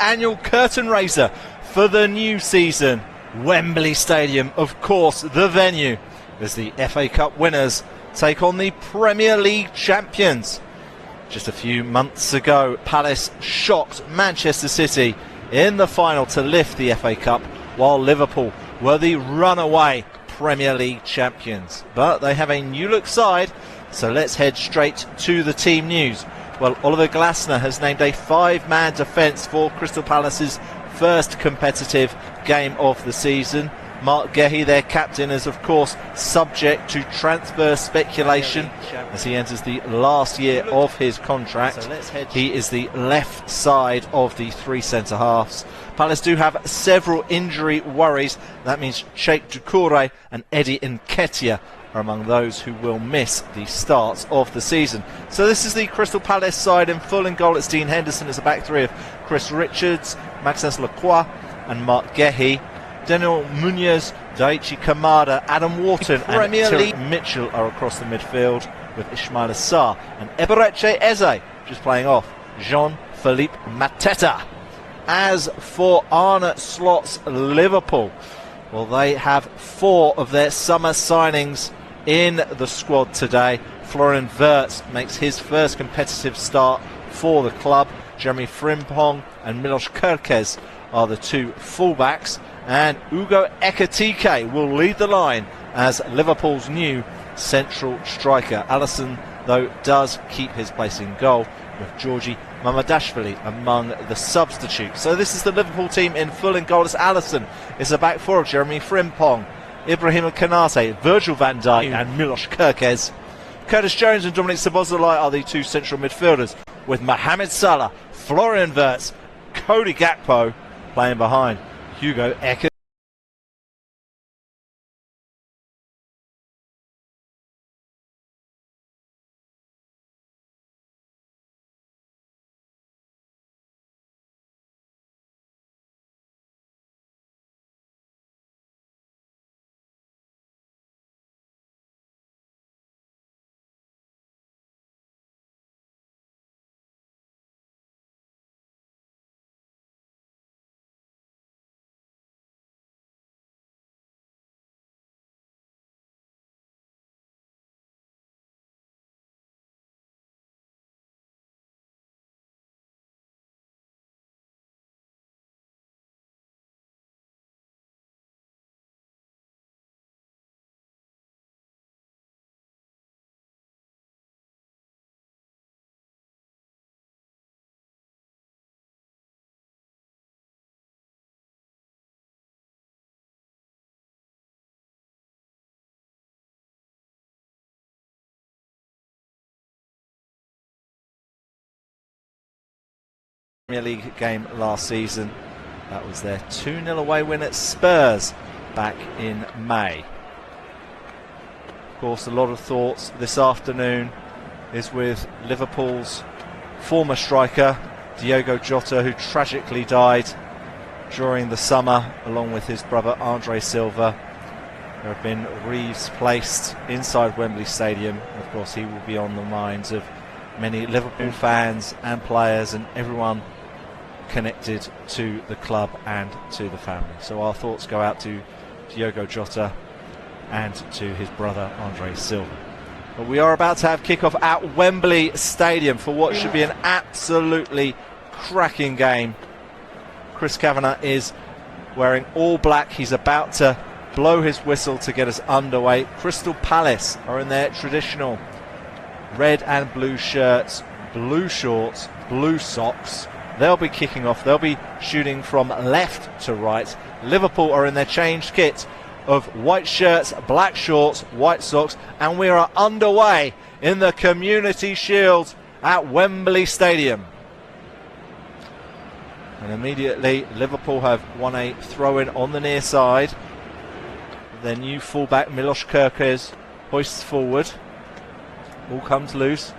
annual curtain raiser for the new season. Wembley Stadium, of course, the venue, as the FA Cup winners take on the Premier League champions. Just a few months ago, Palace shocked Manchester City in the final to lift the FA Cup, while Liverpool were the runaway Premier League champions. But they have a new look side, so let's head straight to the team news. Well, Oliver Glasner has named a 5-man defence for Crystal Palace's first competitive game of the season. Mark Gehi, their captain, is of course subject to transfer speculation as he enters the last year of his contract. He is the left side of the 3 centre-halves. Palace do have several injury worries. That means Cheikh Doucouré and Eddie Nketiah are among those who will miss the start of the season. So this is the Crystal Palace side in full. In goal, it's Dean Henderson. It's a back three of Chris Richards, Maxence Lacroix and Mark Gehi. Daniel Munoz, Daichi Kamada, Adam Wharton and Terry Mitchell are across the midfield, with Ismail Assar and Eberechi Eze just playing off Jean-Philippe Mateta. As for Arne Slot's Liverpool, well, they have 4 of their summer signings in the squad today. Florian Wirtz makes his first competitive start for the club. Jeremy Frimpong and Milos Kerkez are the 2 fullbacks, and Ugo Ekitike will lead the line as Liverpool's new central striker. Alisson, though, does keep his place in goal, with Georgi Mamadashvili among the substitutes. So this is the Liverpool team in full. In goal, it's Alisson. It's a back 4 of Jeremy Frimpong, Ibrahim Konate, Virgil van Dijk and Milos Kerkez. Curtis Jones and Dominic Szoboszlai are the 2 central midfielders, with Mohamed Salah, Florian Wirtz, Cody Gakpo playing behind Hugo Ekitike. Premier League game last season. That was their 2-0 away win at Spurs back in May. Of course, a lot of thoughts this afternoon is with Liverpool's former striker Diogo Jota, who tragically died during the summer along with his brother Andre Silva. There have been wreaths placed inside Wembley Stadium. Of course, he will be on the minds of many Liverpool fans and players and everyone connected to the club and to the family. So our thoughts go out to Diogo Jota and to his brother Andre Silva. But we are about to have kickoff at Wembley Stadium for what should be an absolutely cracking game. Chris Kavanagh is wearing all black. He's about to blow his whistle to get us underway. Crystal Palace are in their traditional red and blue shirts, blue shorts, blue socks. They'll be kicking off. They'll be shooting from left to right. Liverpool are in their changed kit of white shirts, black shorts, white socks, and we are underway in the Community Shield at Wembley Stadium. And immediately Liverpool have won a throw-in on the near side. Their new fullback Milos Kerkez hoists forward. Ball comes loose.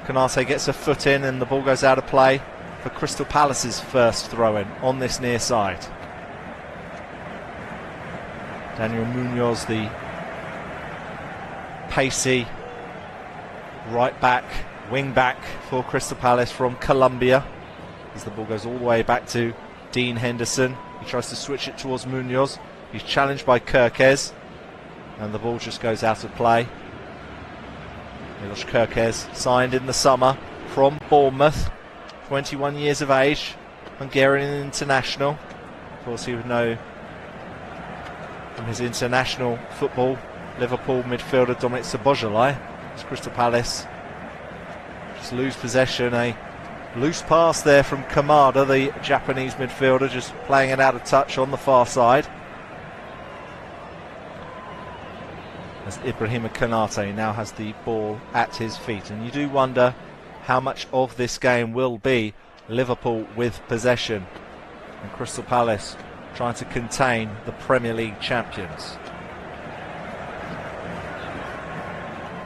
Konate gets a foot in and the ball goes out of play for Crystal Palace's first throw-in on this near side. Daniel Munoz, the pacey right back, wing back for Crystal Palace from Colombia. as the ball goes all the way back to Dean Henderson. He tries to switch it towards Munoz. He's challenged by Kirkes, and the ball just goes out of play. Milos Kirkes signed in the summer from Bournemouth, 21 years of age, Hungarian international. Of course, he would know from his international football Liverpool midfielder Dominic Szoboszlai. As Crystal Palace just lose possession. A loose pass there from Kamada, the Japanese midfielder, just playing it out of touch on the far side. As Ibrahima Konate now has the ball at his feet, and you do wonder how much of this game will be Liverpool with possession and Crystal Palace trying to contain the Premier League champions.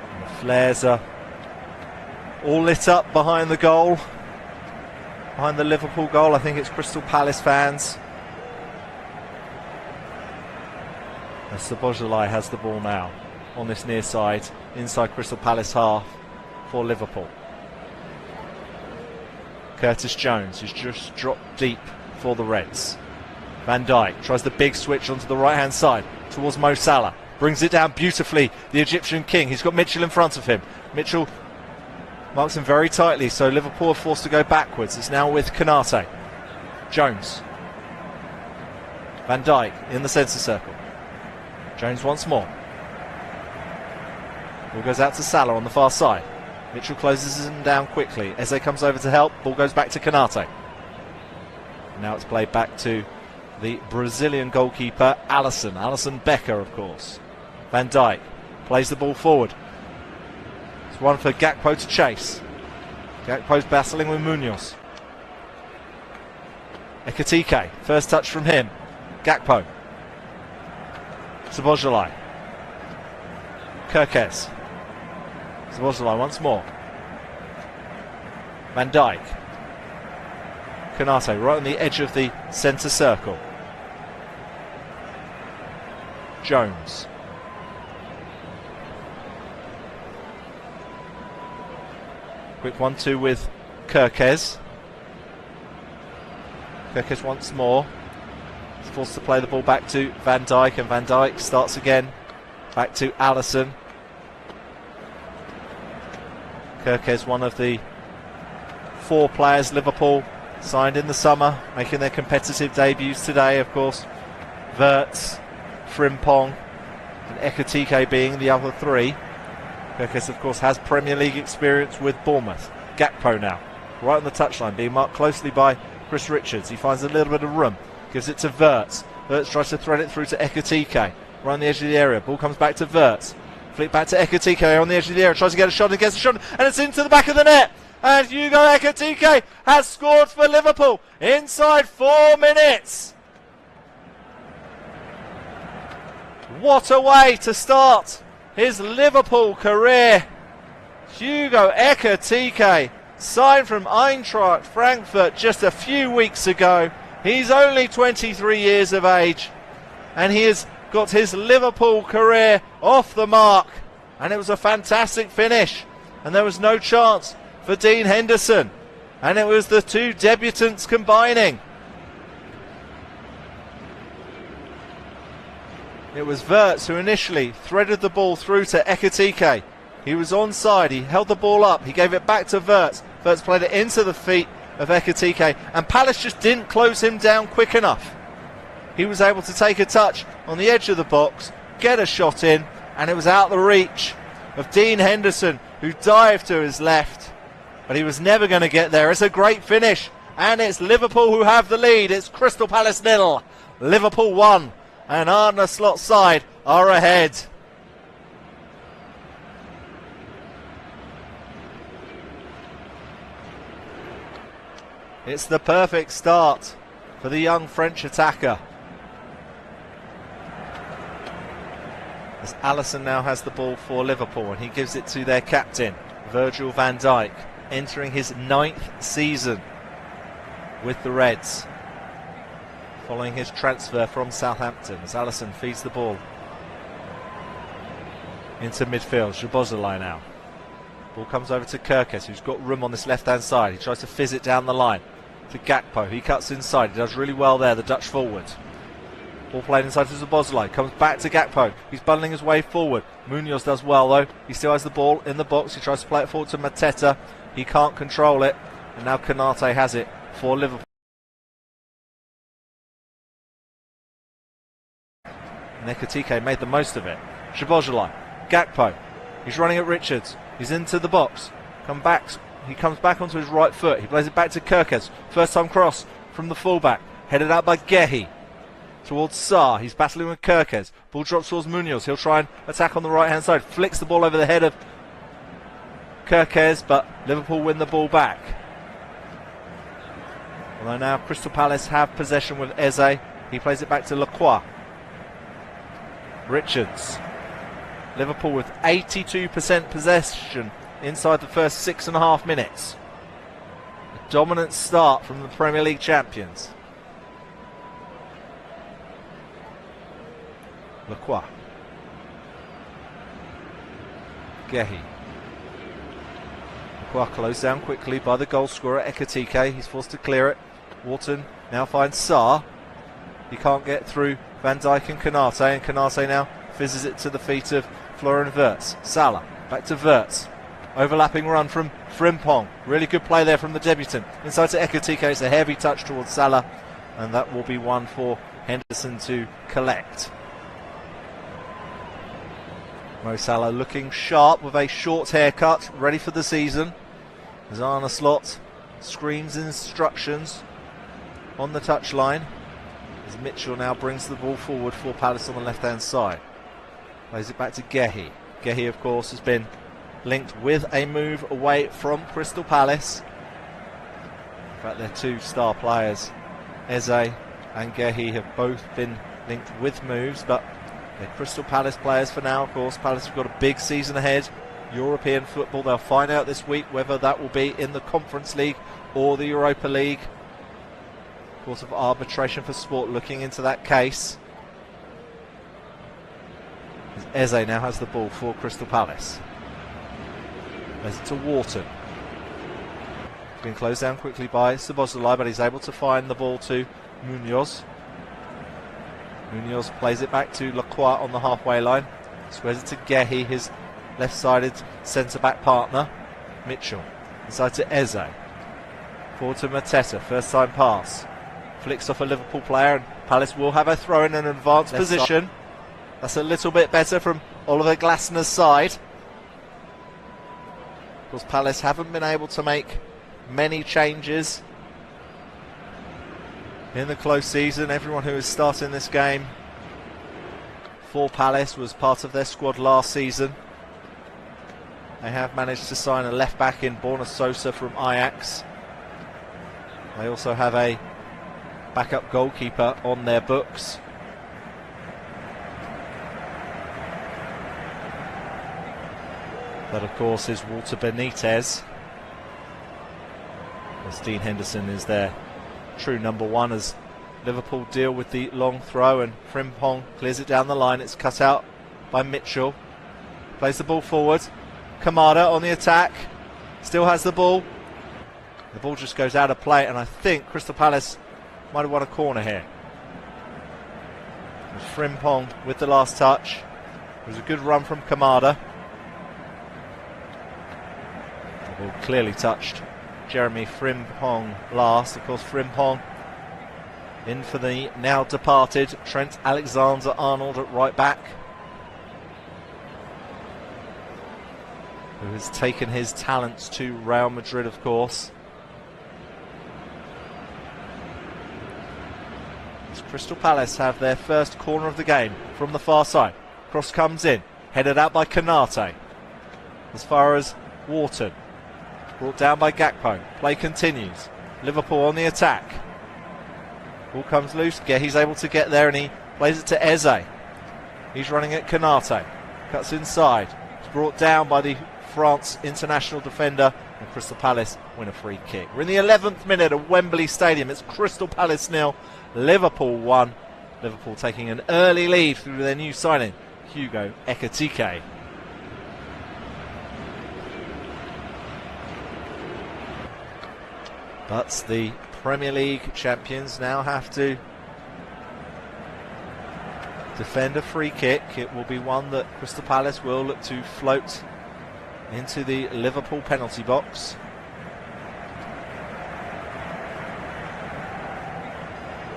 And the flares are all lit up behind the goal, behind the Liverpool goal. I think it's Crystal Palace fans. As Szoboszlai has the ball now on this near side, inside Crystal Palace half for Liverpool. Curtis Jones, who's just dropped deep for the Reds. Van Dijk tries the big switch onto the right hand side towards Mo Salah, brings it down beautifully, the Egyptian king. He's got Mitchell in front of him. Mitchell marks him very tightly, so Liverpool are forced to go backwards. It's now with Konate. Jones, Van Dijk in the centre circle. Jones once more. Ball goes out to Salah on the far side. Mitchell closes him down quickly. Eze comes over to help. Ball goes back to Konate. Now it's played back to the Brazilian goalkeeper Alisson Becker, of course. Van Dijk plays the ball forward. It's one for Gakpo to chase. Gakpo's battling with Munoz. Ekitike, first touch from him. Gakpo. Szoboszlai. Kirkes. Szoboszlai once more. Van Dijk. Konate right on the edge of the centre circle. Jones. Quick 1-2 with Kirkes. Kirkes once more. He's forced to play the ball back to Van Dijk, and Van Dijk starts again. Back to Alisson. Kirkes, one of the 4 players Liverpool signed in the summer, making their competitive debuts today, of course. Wirtz, Frimpong and Ekitike being the other 3. Kirkes, of course, has Premier League experience with Bournemouth. Gakpo now, right on the touchline, being marked closely by Chris Richards. He finds a little bit of room, gives it to Wirtz. Wirtz tries to thread it through to Ekitike, right on the edge of the area. Ball comes back to Wirtz. Flick back to Ekitike on the edge of the area, tries to get a shot and gets a shot, and it's into the back of the net. And Hugo Ekitike has scored for Liverpool inside 4 minutes. What a way to start his Liverpool career. Hugo Ekitike, signed from Eintracht Frankfurt just a few weeks ago. He's only 23 years of age, and he has got his Liverpool career off the mark. And it was a fantastic finish, and there was no chance for Dean Henderson, and it was the 2 debutants combining. It was Wirtz who initially threaded the ball through to Ekitike. He was onside, he held the ball up, he gave it back to Wirtz. Wirtz played it into the feet of Ekitike, and Palace just didn't close him down quick enough. He was able to take a touch on the edge of the box, get a shot in, and it was out the reach of Dean Henderson, who dived to his left, but he was never going to get there. It's a great finish, and it's Liverpool who have the lead. It's Crystal Palace 0, Liverpool 1, and Arne Slot's side are ahead. It's the perfect start for the young French attacker. As Alisson now has the ball for Liverpool, and he gives it to their captain, Virgil van Dijk, entering his 9th season with the Reds, following his transfer from Southampton. As Alisson feeds the ball into midfield, Szoboszlai now. Ball comes over to Kirkes, who's got room on this left-hand side. He tries to fizz it down the line. to Gakpo. He cuts inside. He does really well there, the Dutch forward. Ball played inside to Szoboszlai. Comes back to Gakpo. He's bundling his way forward. Munoz does well though. He still has the ball in the box. He tries to play it forward to Mateta. He can't control it. And now Konate has it for Liverpool. Ekitike made the most of it. Szoboszlai. Gakpo. He's running at Richards. He's into the box. He comes back onto his right foot. He plays it back to Kerkez. First time cross from the fullback. Headed out by Gehi. Towards Sarr. He's battling with Kerkez. Ball drops towards Munoz. He'll try and attack on the right hand side. Flicks the ball over the head of Kerkez, but Liverpool win the ball back. Although now Crystal Palace have possession with Eze. He plays it back to Lacroix. Richards. Liverpool with 82% possession inside the first 6.5 minutes. A dominant start from the Premier League champions. Lacroix. Gehi. Lacroix closed down quickly by the goal scorer Ekitike. He's forced to clear it. Wharton now finds Sarr. He can't get through Van Dijk and Konate now fizzes it to the feet of Florian Wirtz. Salah back to Wirtz. Overlapping run from Frimpong. Really good play there from the debutant. Inside to Ekitike. It's a heavy touch towards Salah, and that will be one for Henderson to collect. Mo Salah looking sharp with a short haircut, ready for the season. As Arne Slot screams instructions on the touchline. As Mitchell now brings the ball forward for Palace on the left-hand side. Plays it back to Gehi. Gehi, of course, has been linked with a move away from Crystal Palace. In fact, their two star players, Eze and Gehi, have both been linked with moves, but they're Crystal Palace players for now, of course. Palace have got a big season ahead. European football, they'll find out this week whether that will be in the Conference League or the Europa League. Court of Arbitration for Sport looking into that case. Eze now has the ball for Crystal Palace. Plays it to Wharton. It's been closed down quickly by Szoboszlai, but he's able to find the ball to Munoz. Munoz plays it back to Lacroix on the halfway line. Squares it to Gehi, his left-sided centre-back partner. Mitchell inside to Eze. Forward to Mateta, first time pass. Flicks off a Liverpool player, and Palace will have a throw in an advanced position. That's a little bit better from Oliver Glasner's side. Of course, Palace haven't been able to make many changes in the close season. Everyone who is starting this game for Palace was part of their squad last season. They have managed to sign a left back in Borna Sosa from Ajax. They also have a backup goalkeeper on their books. That, of course, is Walter Benitez. As Dean Henderson is their true number one, as Liverpool deal with the long throw, and Frimpong clears it down the line. It's cut out by Mitchell. Plays the ball forward. Kamada on the attack. Still has the ball. The ball just goes out of play, and I think Crystal Palace might have won a corner here. It was Frimpong with the last touch. It was a good run from Kamada. The ball clearly touched Jeremy Frimpong last. Of course, Frimpong in for the now departed Trent Alexander-Arnold at right back, who has taken his talents to Real Madrid, of course. As Crystal Palace have their first corner of the game from the far side. Cross comes in, headed out by Konate. As far as Wharton. Brought down by Gakpo. Play continues. Liverpool on the attack. Ball comes loose. He's able to get there, and he plays it to Eze. He's running at Konate. Cuts inside. It's brought down by the France international defender, and Crystal Palace win a free kick. We're in the 11th minute at Wembley Stadium. It's Crystal Palace 0, Liverpool 1. Liverpool taking an early lead through their new signing, Hugo Ekitike. But the Premier League champions now have to defend a free kick. It will be one that Crystal Palace will look to float into the Liverpool penalty box.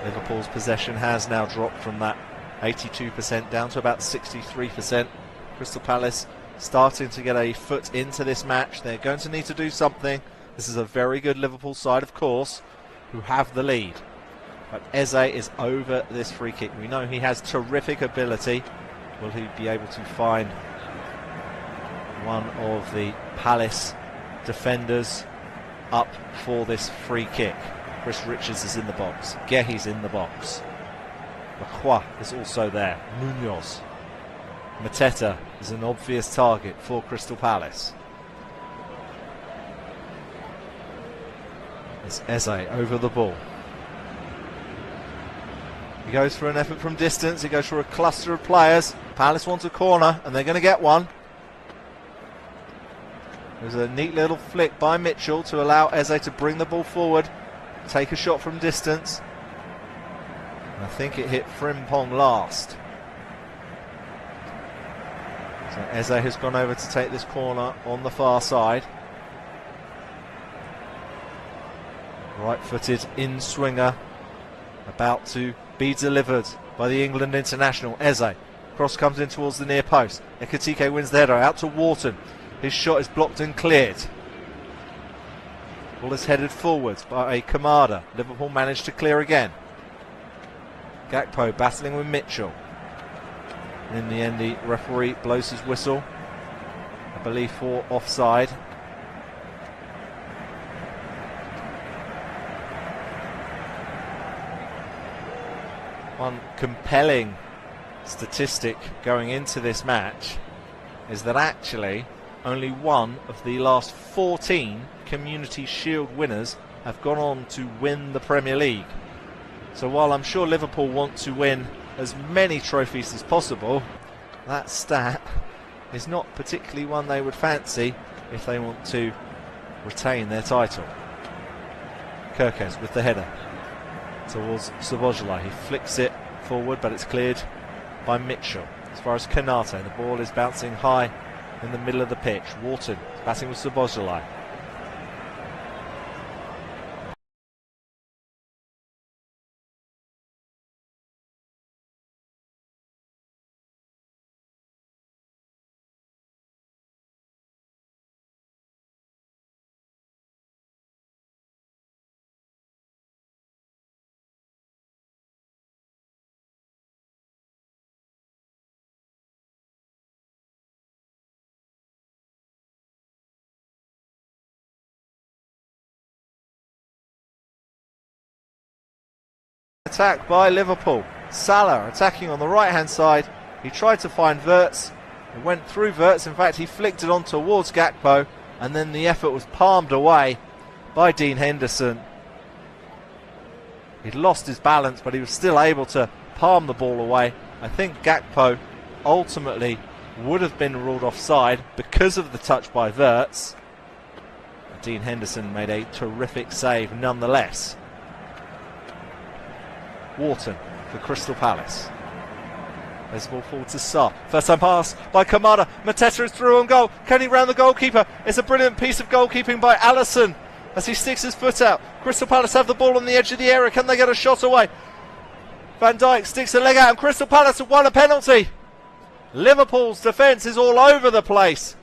Liverpool's possession has now dropped from that 82% down to about 63%. Crystal Palace starting to get a foot into this match. They're going to need to do something. This is a very good Liverpool side, of course, who have the lead. But Eze is over this free kick. We know he has terrific ability. Will he be able to find one of the Palace defenders up for this free kick? Chris Richards is in the box. Gehi's in the box. Lacroix is also there. Munoz. Mateta is an obvious target for Crystal Palace. It's Eze over the ball. He goes for an effort from distance. He goes for a cluster of players. Palace wants a corner, and they're going to get one. There's a neat little flick by Mitchell to allow Eze to bring the ball forward, take a shot from distance. And I think it hit Frimpong last. So Eze has gone over to take this corner on the far side. Right-footed in-swinger about to be delivered by the England international. Eze. Cross comes in towards the near post. Ekitike wins the header out to Wharton. His shot is blocked and cleared. Ball is headed forwards by Kamada. Liverpool managed to clear again. Gakpo battling with Mitchell. And in the end, the referee blows his whistle, I believe, for offside. One compelling statistic going into this match is that actually only one of the last 14 Community Shield winners have gone on to win the Premier League. So while I'm sure Liverpool want to win as many trophies as possible, that stat is not particularly one they would fancy if they want to retain their title. Kirkes with the header towards Szoboszlai. He flicks it forward, but it's cleared by Mitchell. As far as Kanate, the ball is bouncing high in the middle of the pitch. Wharton batting with Szoboszlai. Attack by Liverpool. Salah attacking on the right hand side. He tried to find Wirtz. It went through Wirtz. In fact, he flicked it on towards Gakpo, and then the effort was palmed away by Dean Henderson. He'd lost his balance, but he was still able to palm the ball away. I think Gakpo ultimately would have been ruled offside because of the touch by Wirtz. Dean Henderson made a terrific save nonetheless. Wharton for Crystal Palace. There's the ball forward to Sarr. First time pass by Kamada. Mateta is through on goal. Can he round the goalkeeper? It's a brilliant piece of goalkeeping by Alisson as he sticks his foot out. Crystal Palace have the ball on the edge of the area. Can they get a shot away? Van Dijk sticks a leg out and Crystal Palace have won a penalty. Liverpool's defence is all over the place.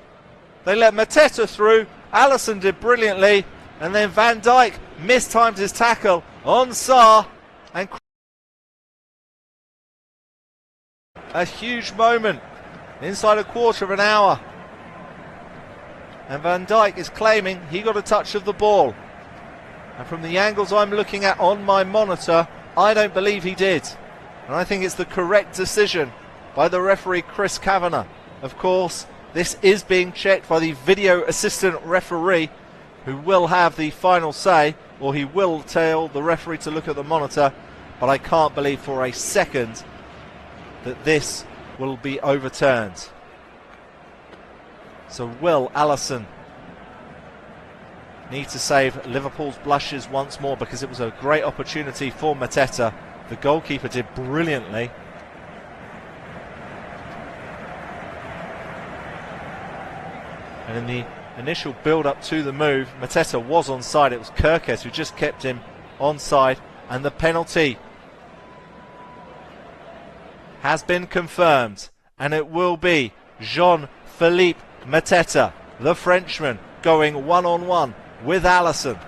They let Mateta through. Alisson did brilliantly. And then Van Dijk mistimed his tackle on Sarr. And a huge moment inside a quarter of an hour. And Van Dijk is claiming he got a touch of the ball. And from the angles I'm looking at on my monitor, I don't believe he did. And I think it's the correct decision by the referee Chris Kavanagh. Of course, this is being checked by the video assistant referee, who will have the final say, or he will tell the referee to look at the monitor. But I can't believe for a second that this will be overturned. So will Alisson need to save Liverpool's blushes once more, because it was a great opportunity for Mateta. The goalkeeper did brilliantly. And in the initial build-up to the move, Mateta was onside. It was Kirkes who just kept him onside, and the penalty has been confirmed, and it will be Jean-Philippe Mateta, the Frenchman, going one-on-one with Alisson.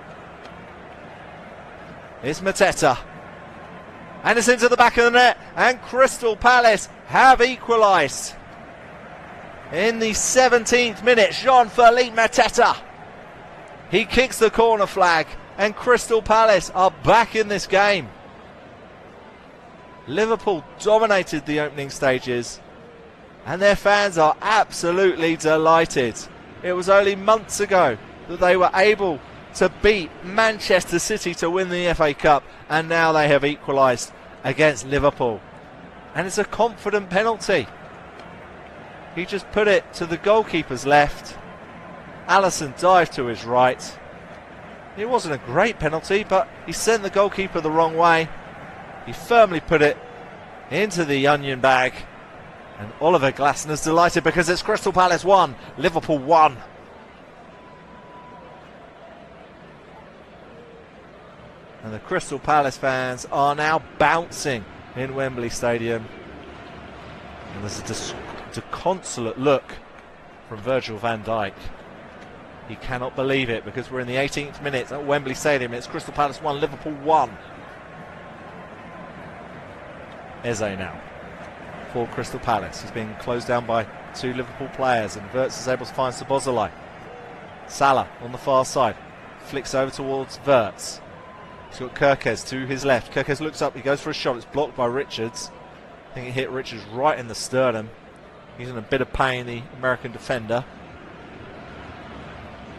It's Mateta, and it's into the back of the net, and Crystal Palace have equalised. In the 17th minute, Jean-Philippe Mateta, he kicks the corner flag, and Crystal Palace are back in this game. Liverpool dominated the opening stages, and their fans are absolutely delighted. It was only months ago that they were able to beat Manchester City to win the FA Cup, and now they have equalised against Liverpool. And it's a confident penalty. He just put it to the goalkeeper's left. Alisson dived to his right. It wasn't a great penalty, but he sent the goalkeeper the wrong way. He firmly put it into the onion bag. And Oliver Glasner's delighted because it's Crystal Palace 1, Liverpool 1. And the Crystal Palace fans are now bouncing in Wembley Stadium. And there's a disconsolate look from Virgil van Dijk. He cannot believe it, because we're in the 18th minute at Wembley Stadium. It's Crystal Palace 1, Liverpool 1. Eze now for Crystal Palace. He's being closed down by two Liverpool players, and Wirtz is able to find Szoboszlai. Salah on the far side, flicks over towards Wirtz. He's got Kirkes to his left. Kirkes looks up, he goes for a shot. It's blocked by Richards. I think it hit Richards right in the sternum. He's in a bit of pain, the American defender.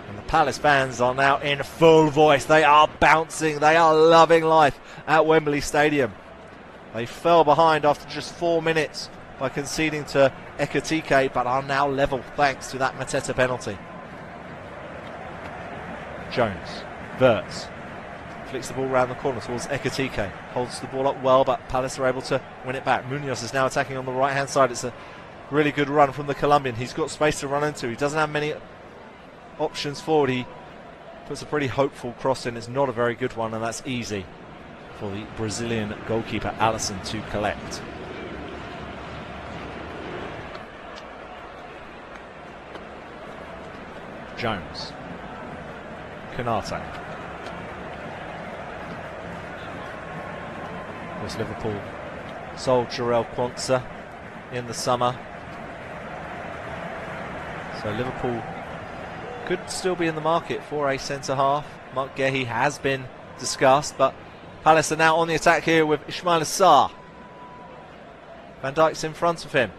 And the Palace fans are now in full voice. They are bouncing. They are loving life at Wembley Stadium. They fell behind after just 4 minutes by conceding to Ekitike, but are now level thanks to that Mateta penalty. Jones, Wirtz, flicks the ball round the corner towards Ekitike. Holds the ball up well, but Palace are able to win it back. Munoz is now attacking on the right-hand side. It's a really good run from the Colombian. He's got space to run into. He doesn't have many options forward. He puts a pretty hopeful cross in. It's not a very good one, and that's easy for the Brazilian goalkeeper Alisson to collect. Jones. Canate. Of course, Liverpool sold Jarell Quansah in the summer, so Liverpool could still be in the market for a centre-half. Mark Guehi has been discussed, but Palace are now on the attack here with Ismail Assar. Van Dijk's in front of him.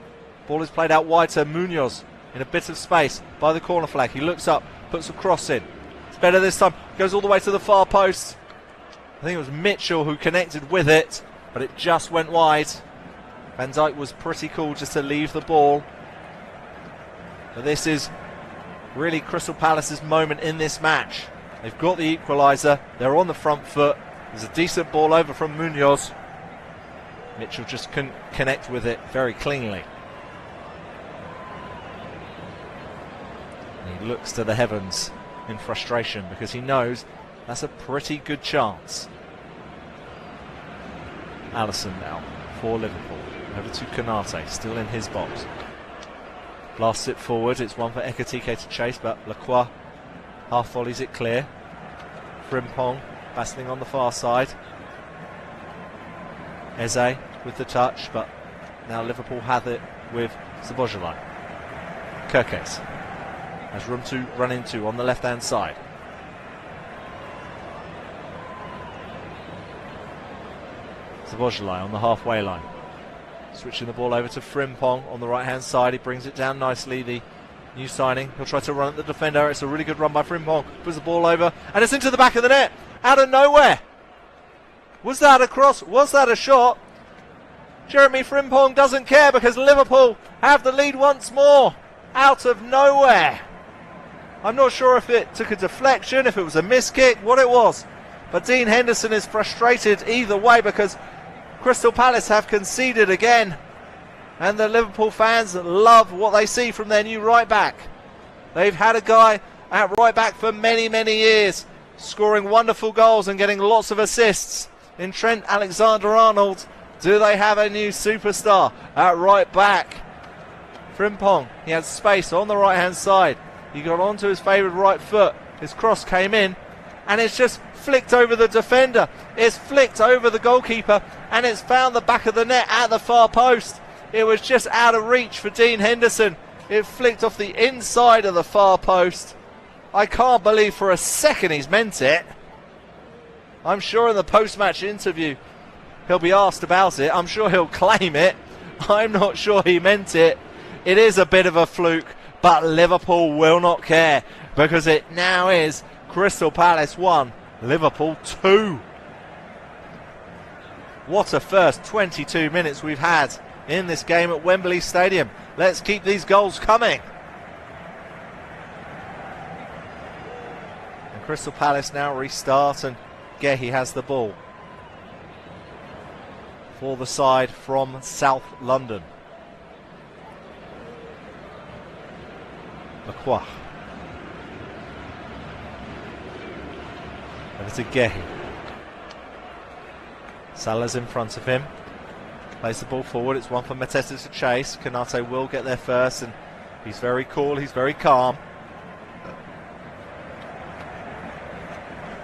Ball is played out wide to Munoz in a bit of space by the corner flag. He looks up, puts a cross in. It's better this time. Goes all the way to the far post. I think it was Mitchell who connected with it, but it just went wide. Van Dijk was pretty cool just to leave the ball. But this is really Crystal Palace's moment in this match. They've got the equaliser. They're on the front foot. There's a decent ball over from Munoz. Mitchell just couldn't connect with it very cleanly. And he looks to the heavens in frustration because he knows that's a pretty good chance. Alisson now for Liverpool. Over to Canate, still in his box. Blasts it forward. It's one for Ekitike to chase, but Lacroix half volleys it clear. Frimpong battling on the far side. Eze with the touch, but now Liverpool have it with Szoboszlai. Kirkes has room to run into on the left-hand side. Szoboszlai on the halfway line. Switching the ball over to Frimpong on the right-hand side. He brings it down nicely, the new signing. He'll try to run at the defender. It's a really good run by Frimpong. Puts the ball over, and it's into the back of the net. Out of nowhere. Was that a cross? Was that a shot? Jeremy Frimpong doesn't care because Liverpool have the lead once more. Out of nowhere. I'm not sure if it took a deflection, if it was a miss kick, what it was. But Dean Henderson is frustrated either way because Crystal Palace have conceded again. And the Liverpool fans love what they see from their new right back. They've had a guy at right back for many, many years, scoring wonderful goals and getting lots of assists. In Trent Alexander-Arnold, do they have a new superstar at right back? Frimpong, he had space on the right-hand side. He got onto his favoured right foot. His cross came in, and it's just flicked over the defender. It's flicked over the goalkeeper, and it's found the back of the net at the far post. It was just out of reach for Dean Henderson. It flicked off the inside of the far post. I can't believe for a second he's meant it. I'm sure in the post-match interview he'll be asked about it. I'm sure he'll claim it. I'm not sure he meant it. It is a bit of a fluke, but Liverpool will not care because it now is Crystal Palace 1, Liverpool 2. What a first 22 minutes we've had in this game at Wembley Stadium. Let's keep these goals coming. And Crystal Palace now restart, and Gehi has the ball for the side from South London. Lacroix. Over to Gehi. Salah's in front of him. Plays the ball forward. It's one for Mateta to chase. Konate will get there first, and he's very cool. He's very calm.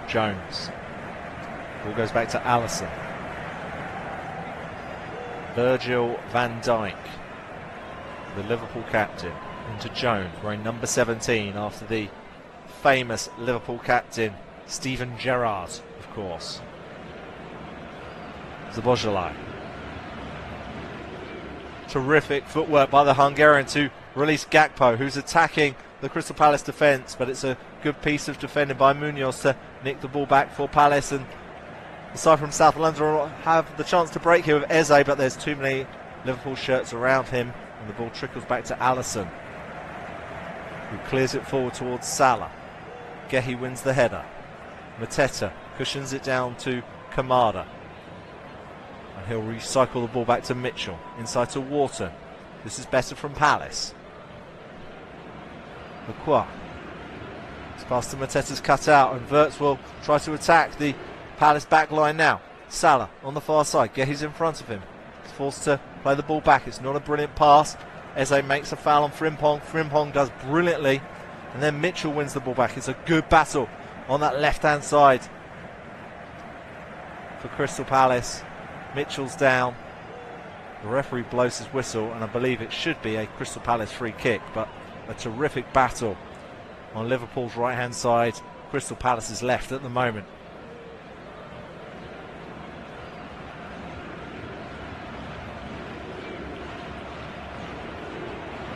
Jones. Ball goes back to Alisson. Virgil van Dijk, the Liverpool captain, into Jones, wearing number 17 after the famous Liverpool captain Steven Gerrard, of course. Szoboszlai. Terrific footwork by the Hungarian to release Gakpo, who's attacking the Crystal Palace defence, but it's a good piece of defending by Munoz to nick the ball back for Palace. And aside from South London, will have the chance to break here with Eze, but there's too many Liverpool shirts around him, and the ball trickles back to Alisson, who clears it forward towards Salah. Gehi wins the header. Mateta cushions it down to Kamada, and he'll recycle the ball back to Mitchell, inside to Wharton. This is better from Palace. Lacroix. It's past to Mateta's cut out, and Wirtz will try to attack the Palace back line now. Salah on the far side. Gehi's in front of him. He's forced to play the ball back. It's not a brilliant pass. Eze makes a foul on Frimpong. Frimpong does brilliantly, and then Mitchell wins the ball back. It's a good battle on that left-hand side for Crystal Palace. Mitchell's down. The referee blows his whistle, and I believe it should be a Crystal Palace free kick, but a terrific battle on Liverpool's right-hand side. Crystal Palace is left at the moment.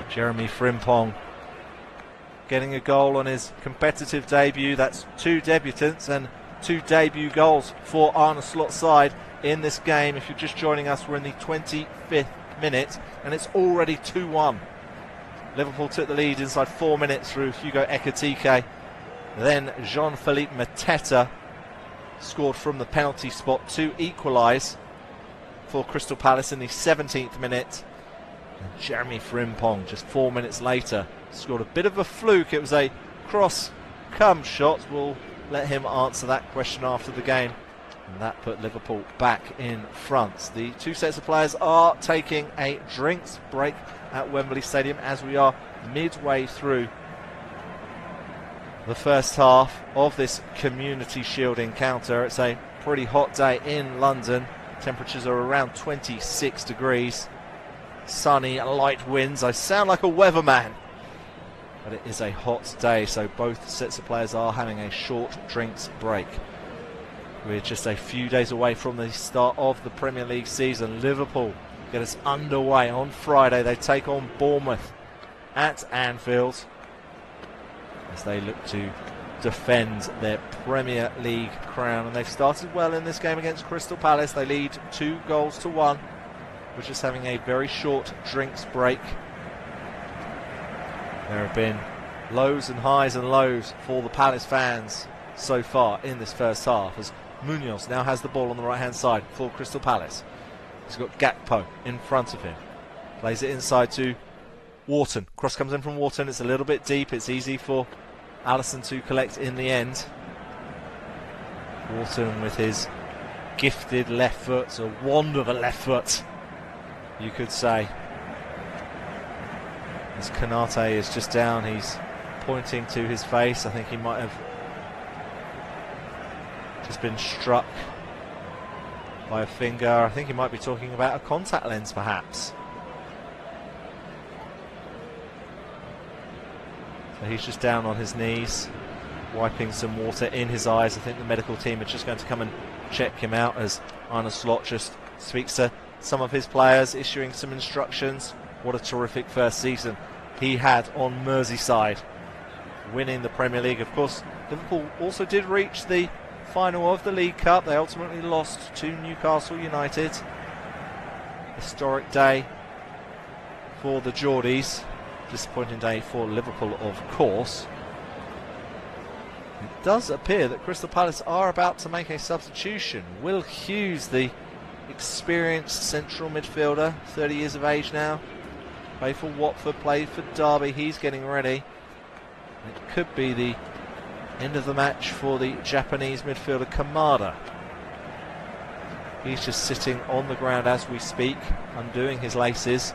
Jeremy Frimpong getting a goal on his competitive debut. That's 2 debutants and 2 debut goals for Arne Slot's side in this game. If you're just joining us, we're in the 25th minute and it's already 2-1. Liverpool took the lead inside 4 minutes through Hugo Ekitike. Then Jean-Philippe Mateta scored from the penalty spot to equalise for Crystal Palace in the 17th minute. And Jeremy Frimpong just 4 minutes later scored a bit of a fluke. It was a cross-come shot. We'll let him answer that question after the game. And that put Liverpool back in front. The 2 sets of players are taking a drinks break at Wembley Stadium as we are midway through the first half of this Community Shield encounter. It's a pretty hot day in London. Temperatures are around 26 degrees. Sunny, light winds. I sound like a weatherman, but it is a hot day, so both sets of players are having a short drinks break. We're just a few days away from the start of the Premier League season. Liverpool get us underway on Friday. They take on Bournemouth at Anfield as they look to defend their Premier League crown. And they've started well in this game against Crystal Palace. They lead 2-1. We're just having a very short drinks break. There have been Lows and highs and lows for the Palace fans so far in this first half, as Munoz now has the ball on the right hand side for Crystal Palace. He's got Gakpo in front of him. Plays it inside to Wharton. Cross comes in from Wharton. It's a little bit deep. It's easy for Alisson to collect in the end. Wharton with his gifted left foot, a wand of a left foot, you could say. As Konate is just down, he's pointing to his face. I think he might have just been struck by a finger. I think he might be talking about a contact lens, perhaps. So he's just down on his knees, wiping some water in his eyes. I think the medical team are just going to come and check him out, as Arne Slot just speaks to some of his players, issuing some instructions. What a terrific first season he had on Merseyside, winning the Premier League. Of course, Liverpool also did reach the final of the League Cup. They ultimately lost to Newcastle United. Historic day for the Geordies. Disappointing day for Liverpool, of course. It does appear that Crystal Palace are about to make a substitution. Will Hughes, the experienced central midfielder, 30 years of age now, played for Watford, played for Derby. He's getting ready. It could be the end of the match for the Japanese midfielder Kamada. He's just sitting on the ground as we speak, undoing his laces.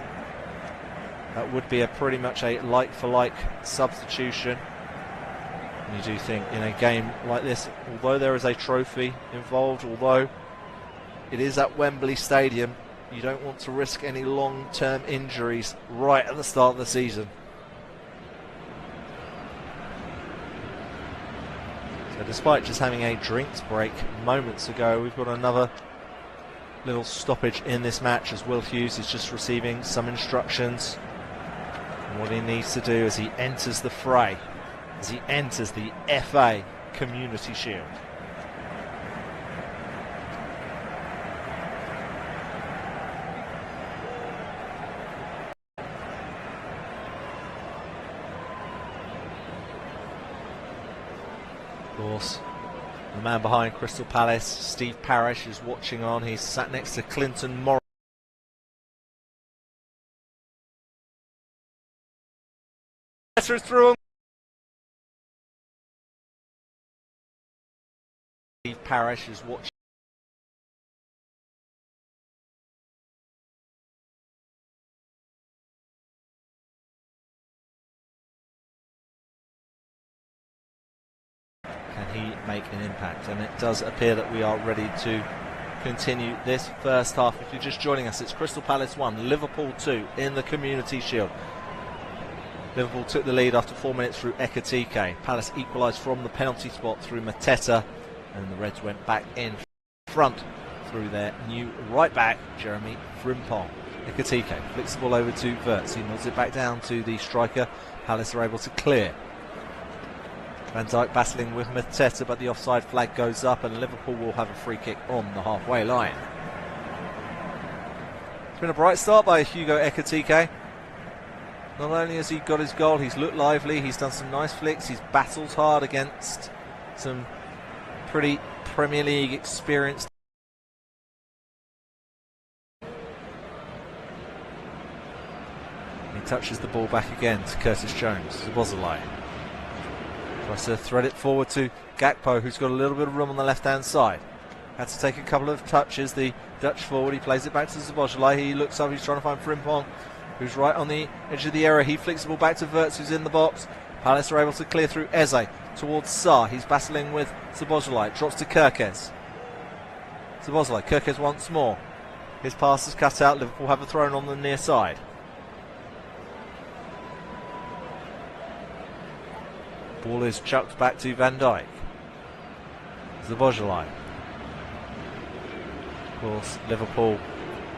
That would be pretty much a like-for-like substitution. And you do think in a game like this, although there is a trophy involved, although it is at Wembley Stadium, you don't want to risk any long-term injuries right at the start of the season. So despite just having a drinks break moments ago, we've got another little stoppage in this match, as Will Hughes is just receiving some instructions on what he needs to do as he enters the fray, as he enters the FA Community Shield. Of course, the man behind Crystal Palace, Steve Parish, is watching on. He's sat next to Clinton Morris. Through. Steve Parish is watching. Can he make an impact? And it does appear that we are ready to continue this first half. If you're just joining us, it's Crystal Palace 1, Liverpool 2 in the Community Shield. Liverpool took the lead after 4 minutes through Ekatike. Palace equalised from the penalty spot through Mateta, and the Reds went back in front through their new right back, Jeremy Frimpong. Ekatike flicks the ball over to Wirtz. He nods it back down to the striker. Palace are able to clear. Van Dijk battling with Mateta, but the offside flag goes up, and Liverpool will have a free kick on the halfway line. It's been a bright start by Hugo Ekatike. Not only has he got his goal, he's looked lively, he's done some nice flicks, he's battled hard against some pretty Premier League experienced. He touches the ball back again to Curtis Jones. Szoboszlai tries to thread it forward to Gakpo, who's got a little bit of room on the left-hand side. Had to take a couple of touches, the Dutch forward. He plays it back to Szoboszlai. He looks up, he's trying to find Frimpong, who's right on the edge of the area. He flicks the ball back to Wirtz, who's in the box. Palace are able to clear through Eze towards Sarr. He's battling with Szoboszlai. Drops to Kerkez. Szoboszlai, Kerkez once more. His pass is cut out. Liverpool have a throw on the near side. Ball is chucked back to Van Dijk. Szoboszlai. Of course, Liverpool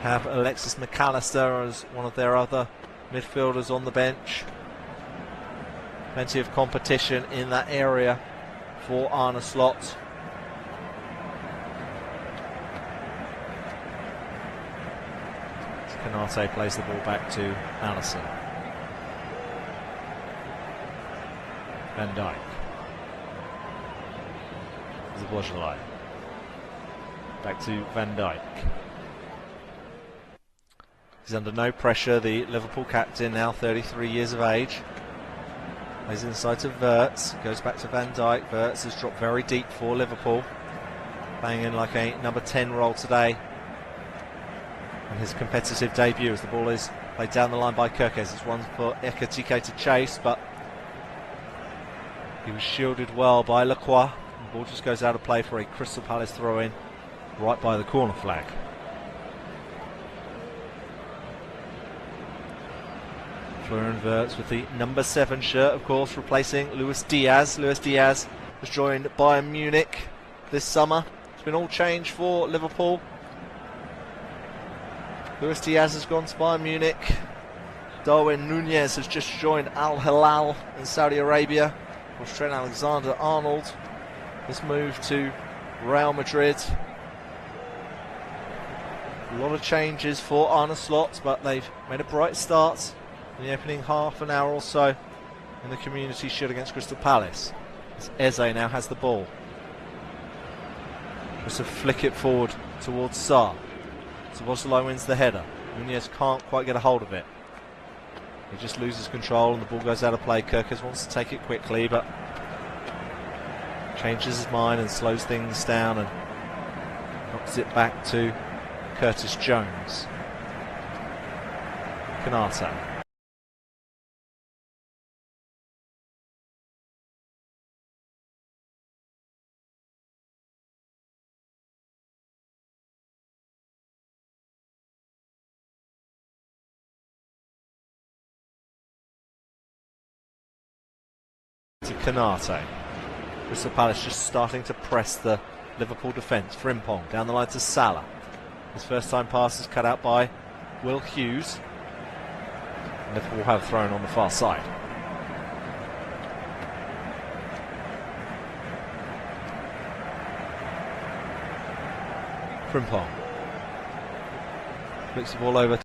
have Alexis McAllister as one of their other midfielders on the bench. Plenty of competition in that area for Arne Slot. Konate plays the ball back to Alisson. Van Dijk. Zabojalai. Back to Van Dijk. He's under no pressure, the Liverpool captain, now 33 years of age. He's inside to Wirtz, goes back to Van Dijk. Wirtz has dropped very deep for Liverpool, banging like a number 10 role today. And his competitive debut as the ball is played down the line by Kirkes. It's one for Ekitike to chase, but he was shielded well by Lacroix. The ball just goes out of play for a Crystal Palace throw-in right by the corner flag. Florian Wirtz with the number 7 shirt, of course, replacing Luis Diaz. Luis Diaz has joined Bayern Munich this summer. It's been all change for Liverpool. Luis Diaz has gone to Bayern Munich. Darwin Nunez has just joined Al Hilal in Saudi Arabia. Trent Alexander-Arnold has moved to Real Madrid. A lot of changes for Arne Slot, but they've made a bright start in the opening half an hour or so in the Community Shield against Crystal Palace. As Eze now has the ball. Just to flick it forward towards Sarr. Szoboszlai wins the header. Nunez can't quite get a hold of it. He just loses control and the ball goes out of play. Kirkes wants to take it quickly, but changes his mind and slows things down and knocks it back to Curtis Jones. Kanata. To Kanate. Crystal Palace just starting to press the Liverpool defence. Frimpong down the line to Salah. His first time pass is cut out by Will Hughes. Liverpool have thrown on the far side. Frimpong flicks the ball over.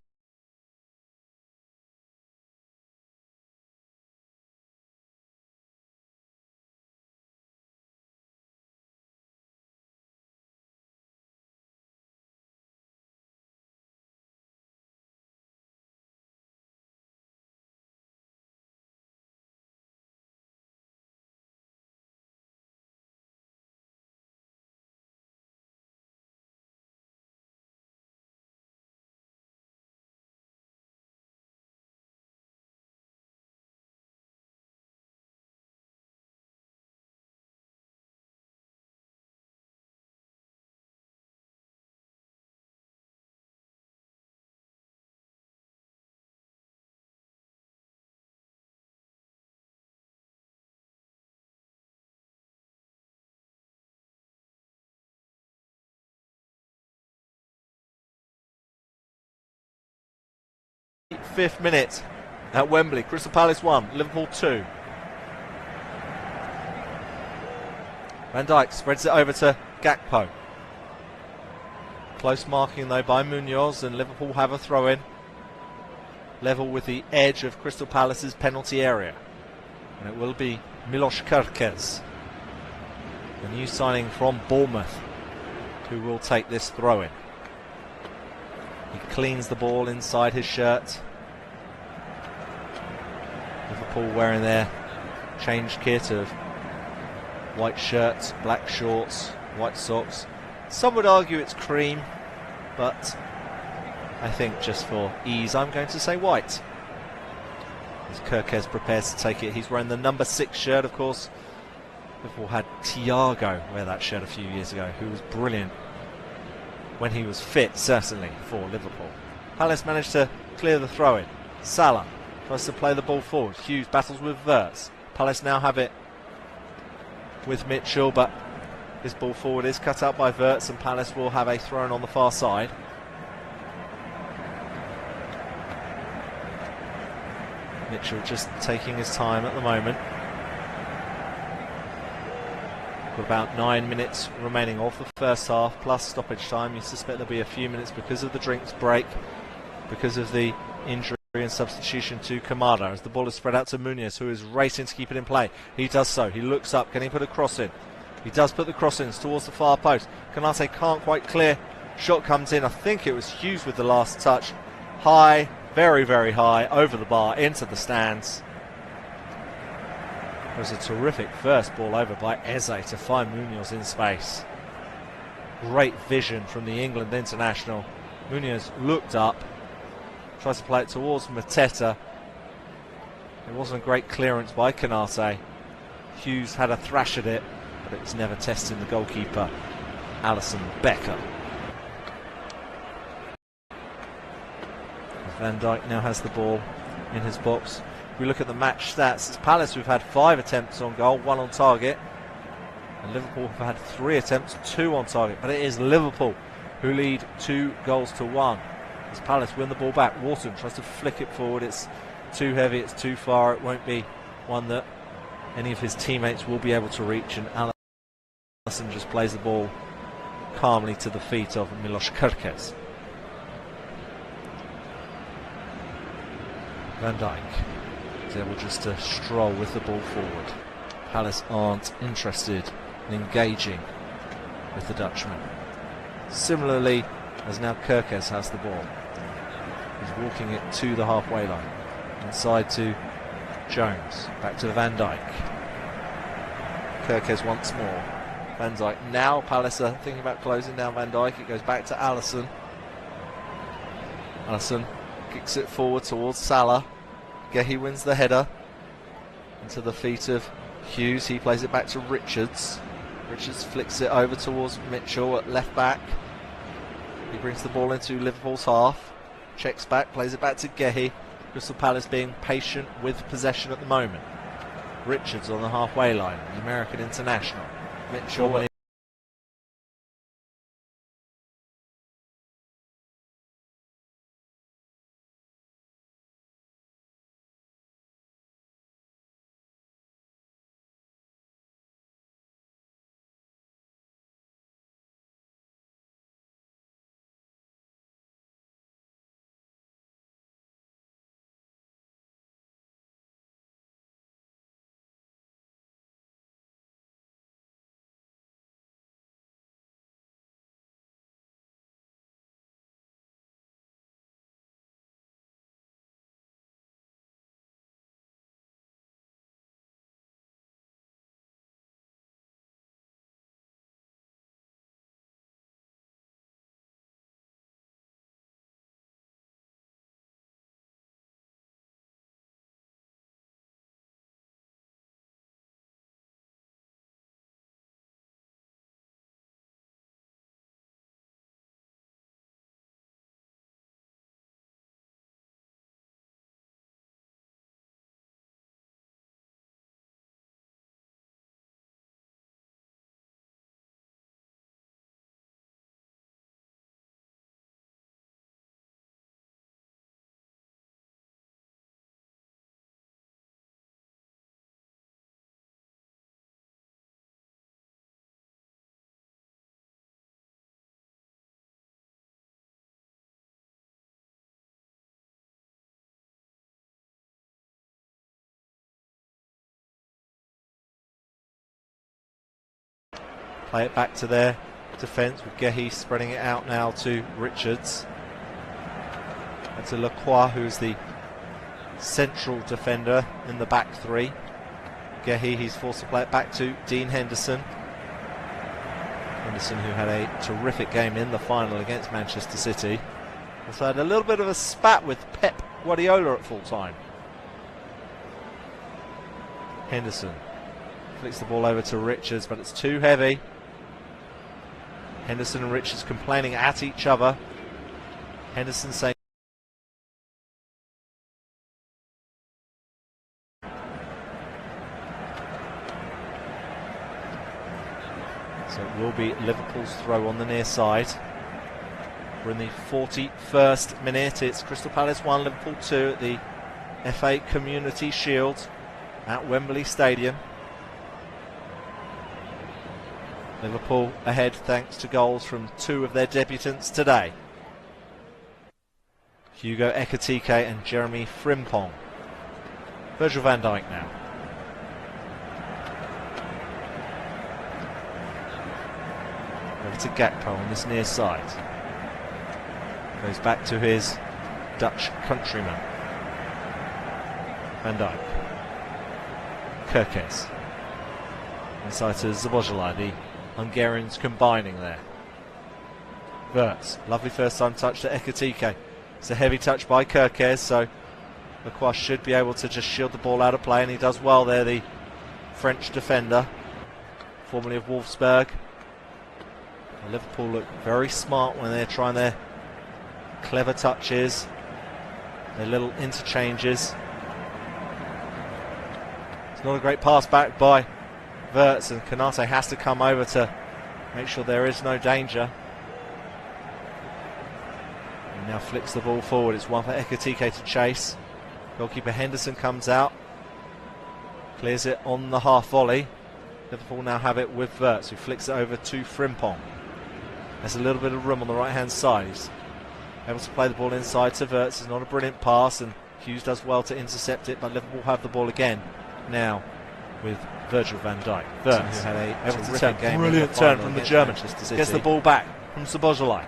Fifth minute at Wembley. Crystal Palace 1, Liverpool 2. Van Dijk spreads it over to Gakpo. Close marking though by Munoz, and Liverpool have a throw-in. Level with the edge of Crystal Palace's penalty area. And it will be Milos Kerkez, the new signing from Bournemouth, who will take this throw-in. He cleans the ball inside his shirt. Liverpool wearing their change kit of white shirts, black shorts, white socks. Some would argue it's cream, but I think just for ease I'm going to say white. As Kirkes prepares to take it, he's wearing the number 6 shirt, of course. Liverpool had Thiago wear that shirt a few years ago, who was brilliant when he was fit, certainly, for Liverpool. Palace managed to clear the throw-in. Salah tries to play the ball forward. Hughes battles with Wirtz. Palace now have it with Mitchell, but this ball forward is cut out by Wirtz, and Palace will have a throw-in on the far side. Mitchell just taking his time at the moment. Got about 9 minutes remaining of the first half, plus stoppage time. You suspect there'll be a few minutes because of the drinks break, because of the injury. And substitution to Kamada as the ball is spread out to Munoz, who is racing to keep it in play. He does so. He looks up. Can he put a cross in? He does put the cross in towards the far post. Kanate can't quite clear. Shot comes in. I think it was Hughes with the last touch. High, very, very high, over the bar, into the stands. It was a terrific first ball over by Eze to find Munoz in space. Great vision from the England international. Munoz looked up. Tries to play it towards Mateta. It wasn't a great clearance by Kanate. Hughes had a thrash at it, but it was never testing the goalkeeper, Alisson Becker. Van Dijk now has the ball in his box. If we look at the match stats, it's Palace who've had 5 attempts on goal, 1 on target. And Liverpool have had 3 attempts, 2 on target. But it is Liverpool who lead 2 goals to 1. As Palace win the ball back, Wharton tries to flick it forward. It's too heavy, it's too far. It won't be one that any of his teammates will be able to reach. And Alisson just plays the ball calmly to the feet of Milos Kerkez. Van Dijk is able just to stroll with the ball forward. Palace aren't interested in engaging with the Dutchman. Similarly, as now Kerkez has the ball. He's walking it to the halfway line. Inside to Jones. Back to Van Dijk. Kerkez once more. Van Dijk. Now Palace are thinking about closing down Van Dijk. It goes back to Alisson. Alisson kicks it forward towards Salah. Gehi wins the header. Into the feet of Hughes. He plays it back to Richards. Richards flicks it over towards Mitchell at left back. He brings the ball into Liverpool's half. Checks back, plays it back to Gehi. Crystal Palace being patient with possession at the moment. Richards on the halfway line, the American international. Mitchell when play it back to their defence with Gehi spreading it out now to Richards. And to Lacroix, who's the central defender in the back three. Gehi, he's forced to play it back to Dean Henderson. Henderson, who had a terrific game in the final against Manchester City. Also had a little bit of a spat with Pep Guardiola at full time. Henderson flicks the ball over to Richards, but it's too heavy. Henderson and Richards complaining at each other. Henderson saying so it will be Liverpool's throw on the near side. We're in the 41st minute. It's Crystal Palace 1, Liverpool 2 at the FA Community Shield at Wembley Stadium. Liverpool ahead thanks to goals from 2 of their debutants today. Hugo Ekitike and Jeremy Frimpong. Virgil van Dijk now. Over to Gakpo on this near side. Goes back to his Dutch countryman. Van Dijk. Kerkez. Inside to Szoboszlai, the Hungarians combining there. Wirtz, lovely first time touch to Ekitike. It's a heavy touch by Kerkez, so Lacroix should be able to just shield the ball out of play, and he does well there, the French defender, formerly of Wolfsburg. And Liverpool look very smart when they're trying their clever touches, their little interchanges. It's not a great pass back by Wirtz, and Konate has to come over to make sure there is no danger. He now flicks the ball forward. It's one for Ekitike to chase. Goalkeeper Henderson comes out, clears it on the half volley. Liverpool now have it with Wirtz, who flicks it over to Frimpong. There's a little bit of room on the right hand side. He's able to play the ball inside to Wirtz. It's not a brilliant pass, and Hughes does well to intercept it, but Liverpool have the ball again now with Virgil van Dijk. Wirtz had a terrific game. Brilliant turn from the German. Gets the ball back from Szoboszlai.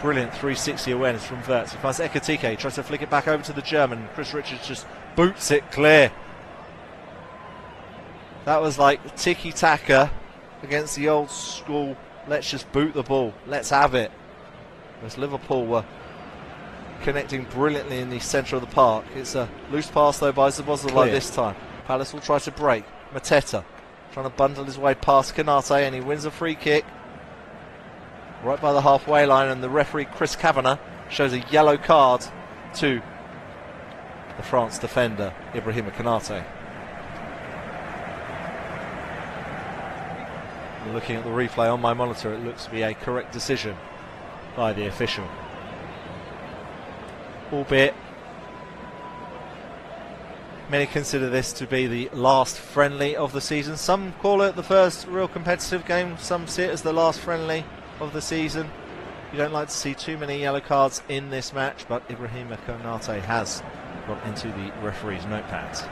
Brilliant 360 awareness from Wirtz. He finds Ekitike, he tries to flick it back over to the German. Chris Richards just boots it clear. That was like tiki-taka against the old school, let's just boot the ball, let's have it. As Liverpool were connecting brilliantly in the centre of the park. It's a loose pass though by Szoboszlai this time. Palace will try to break. Mateta trying to bundle his way past Konate, and he wins a free kick right by the halfway line, and the referee Chris Kavanagh shows a yellow card to the France defender Ibrahima Konate. Looking at the replay on my monitor, it looks to be a correct decision by the official. Albeit many consider this to be the last friendly of the season. Some call it the first real competitive game, some see it as the last friendly of the season. You don't like to see too many yellow cards in this match, but Ibrahima Konate has got into the referee's notepads.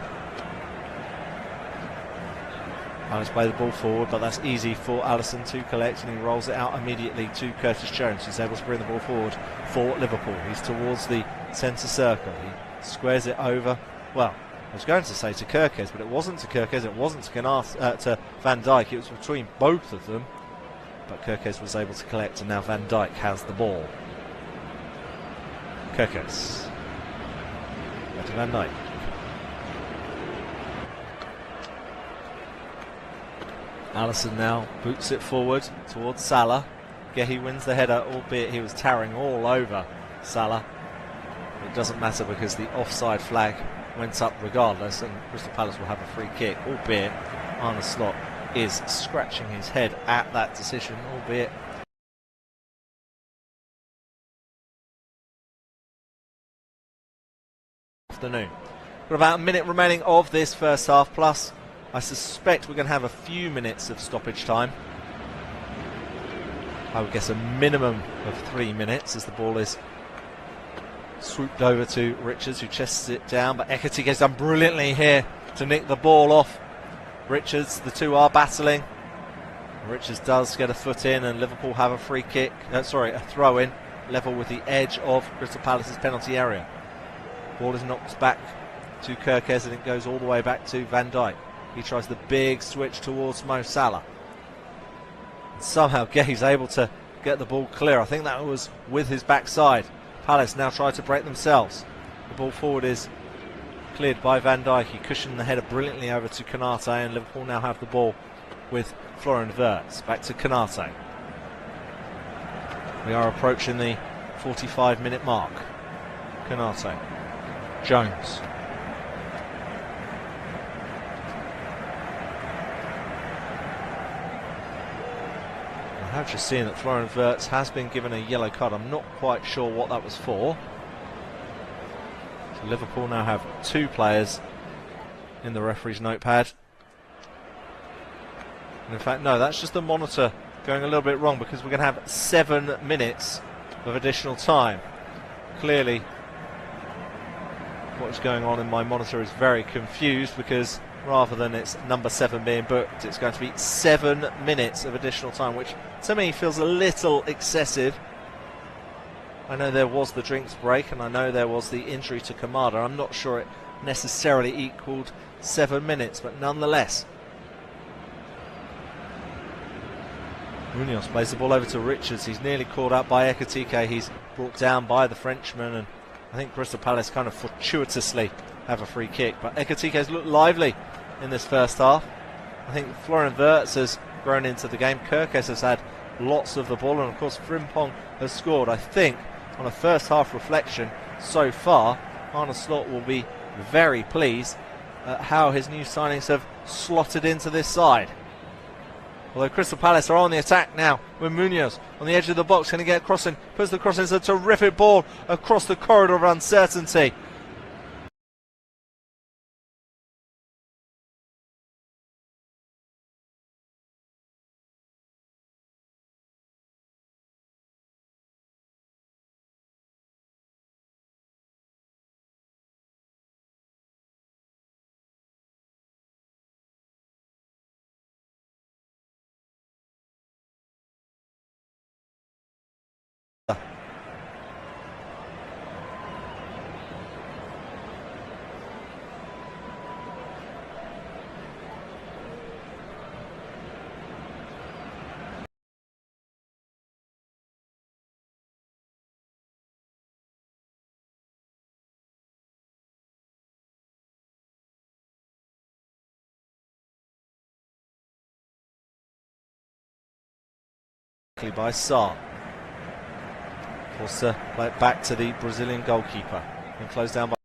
Palace play the ball forward, but that's easy for Alisson to collect, and he rolls it out immediately to Curtis Jones, who's able to bring the ball forward for Liverpool. He's towards the centre circle. He squares it over, well, I was going to say to Kerkez, but it wasn't to Kerkez, it wasn't to Van Dijk, it was between both of them. But Kerkez was able to collect, and now Van Dijk has the ball. Kerkez. Back to Van Dijk. Alisson now boots it forward towards Salah. Gehi wins the header, albeit he was towering all over Salah. It doesn't matter because the offside flag went up regardless, and Crystal Palace will have a free kick, albeit Arne Slot is scratching his head at that decision, albeit afternoon. Got about a minute remaining of this first half, plus I suspect we're going to have a few minutes of stoppage time. I would guess a minimum of 3 minutes as the ball is swooped over to Richards, who chests it down, but Ekitike has done brilliantly here to nick the ball off Richards. The two are battling. Richards does get a foot in, and Liverpool have a free kick, a throw in, level with the edge of Crystal Palace's penalty area. Ball is knocked back to Kerkez, and it goes all the way back to Van Dijk. He tries the big switch towards Mo Salah. And somehow Gehi's able to get the ball clear. I think that was with his backside. Palace now try to break themselves. The ball forward is cleared by Van Dijk. He cushioned the header brilliantly over to Konate, and Liverpool now have the ball with Florian Wirtz. Back to Konate. We are approaching the 45-minute mark. Konate. Jones. I have just seen that Florian Wirtz has been given a yellow card. I'm not quite sure what that was for. So Liverpool now have 2 players in the referee's notepad. And in fact, no, that's just the monitor going a little bit wrong, because we're going to have 7 minutes of additional time. Clearly, what's going on in my monitor is very confused, because rather than its number 7 being booked, it's going to be 7 minutes of additional time, which to me feels a little excessive. I know there was the drinks break, and I know there was the injury to Kamada. I'm not sure it necessarily equaled 7 minutes, but nonetheless. Munoz plays the ball over to Richards. He's nearly caught up by Ekitike. He's brought down by the Frenchman, and I think Crystal Palace kind of fortuitously have a free kick. But Ekitike's looked lively in this first half. I think Florian Wirtz has grown into the game. Kirkes has had lots of the ball, and of course Frimpong has scored. I think on a first half reflection so far, Arne Slot will be very pleased at how his new signings have slotted into this side. Although Crystal Palace are on the attack now with Munoz on the edge of the box. Can he get crossing? Puts the cross in. It's a terrific ball across the corridor of uncertainty. By Sarr. Forced to play it back to the Brazilian goalkeeper and closed down by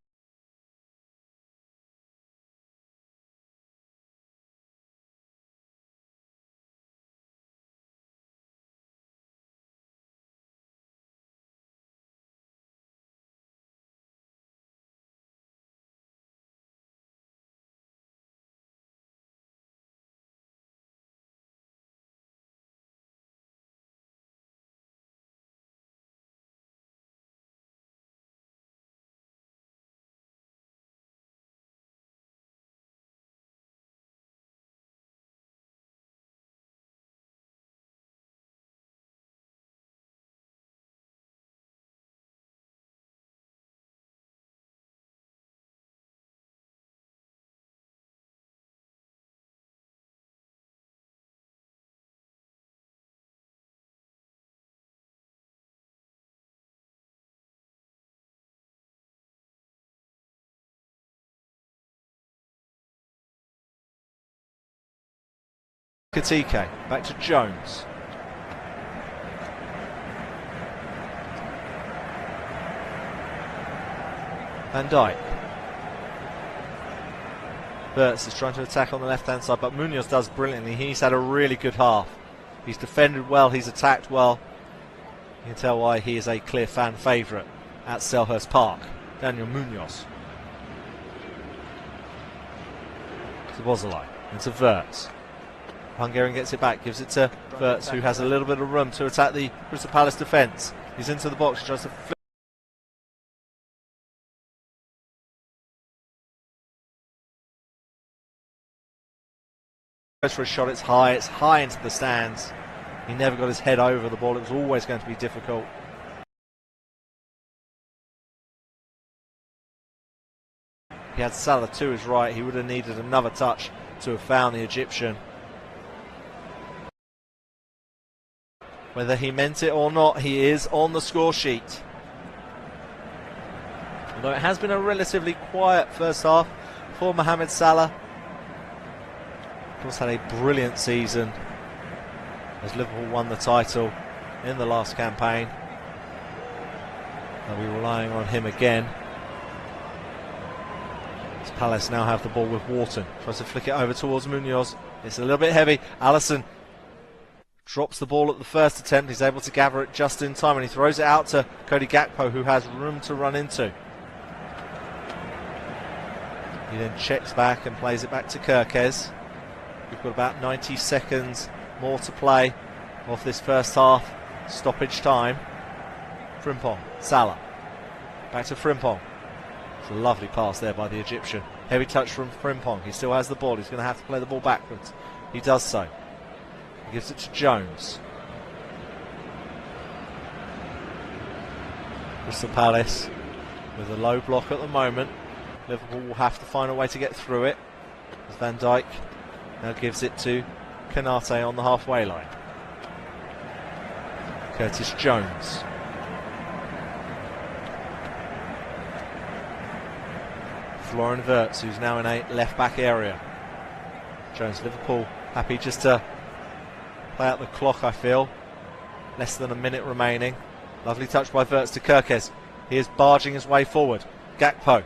Ekitike. Back to Jones. Van Dijk. Wirtz is trying to attack on the left-hand side, but Munoz does brilliantly. He's had a really good half. He's defended well, he's attacked well. You can tell why he is a clear fan favourite at Selhurst Park. Daniel Munoz. To Bozolai. Into Wirtz. Hungarian gets it back, gives it to Wirtz, who has a little bit of room to attack the Crystal Palace defence. He's into the box, he tries to flip. Goes for a shot, it's high into the stands. He never got his head over the ball, it was always going to be difficult. He had Salah to his right, he would have needed another touch to have found the Egyptian. Whether he meant it or not, he is on the score sheet. Although it has been a relatively quiet first half for Mohamed Salah. Of course, had a brilliant season as Liverpool won the title in the last campaign. They'll be relying on him again. As Palace now have the ball with Wharton. Tries to flick it over towards Munoz. It's a little bit heavy. Alisson drops the ball at the first attempt. He's able to gather it just in time, and he throws it out to Cody Gakpo, who has room to run into. He then checks back and plays it back to Kirkes. We've got about 90 seconds more to play of this first half stoppage time. Frimpong, Salah, back to Frimpong. It's a lovely pass there by the Egyptian. Heavy touch from Frimpong. He still has the ball. He's going to have to play the ball backwards. He does so. He gives it to Jones. Crystal Palace with a low block at the moment. Liverpool will have to find a way to get through it. As Van Dijk now gives it to Kanate on the halfway line. Curtis Jones. Florian Wirtz, who's now in a left-back area. Jones, Liverpool happy just to play out the clock, I feel. Less than a minute remaining. Lovely touch by Wirtz to Kirkes. He is barging his way forward. Gakpo.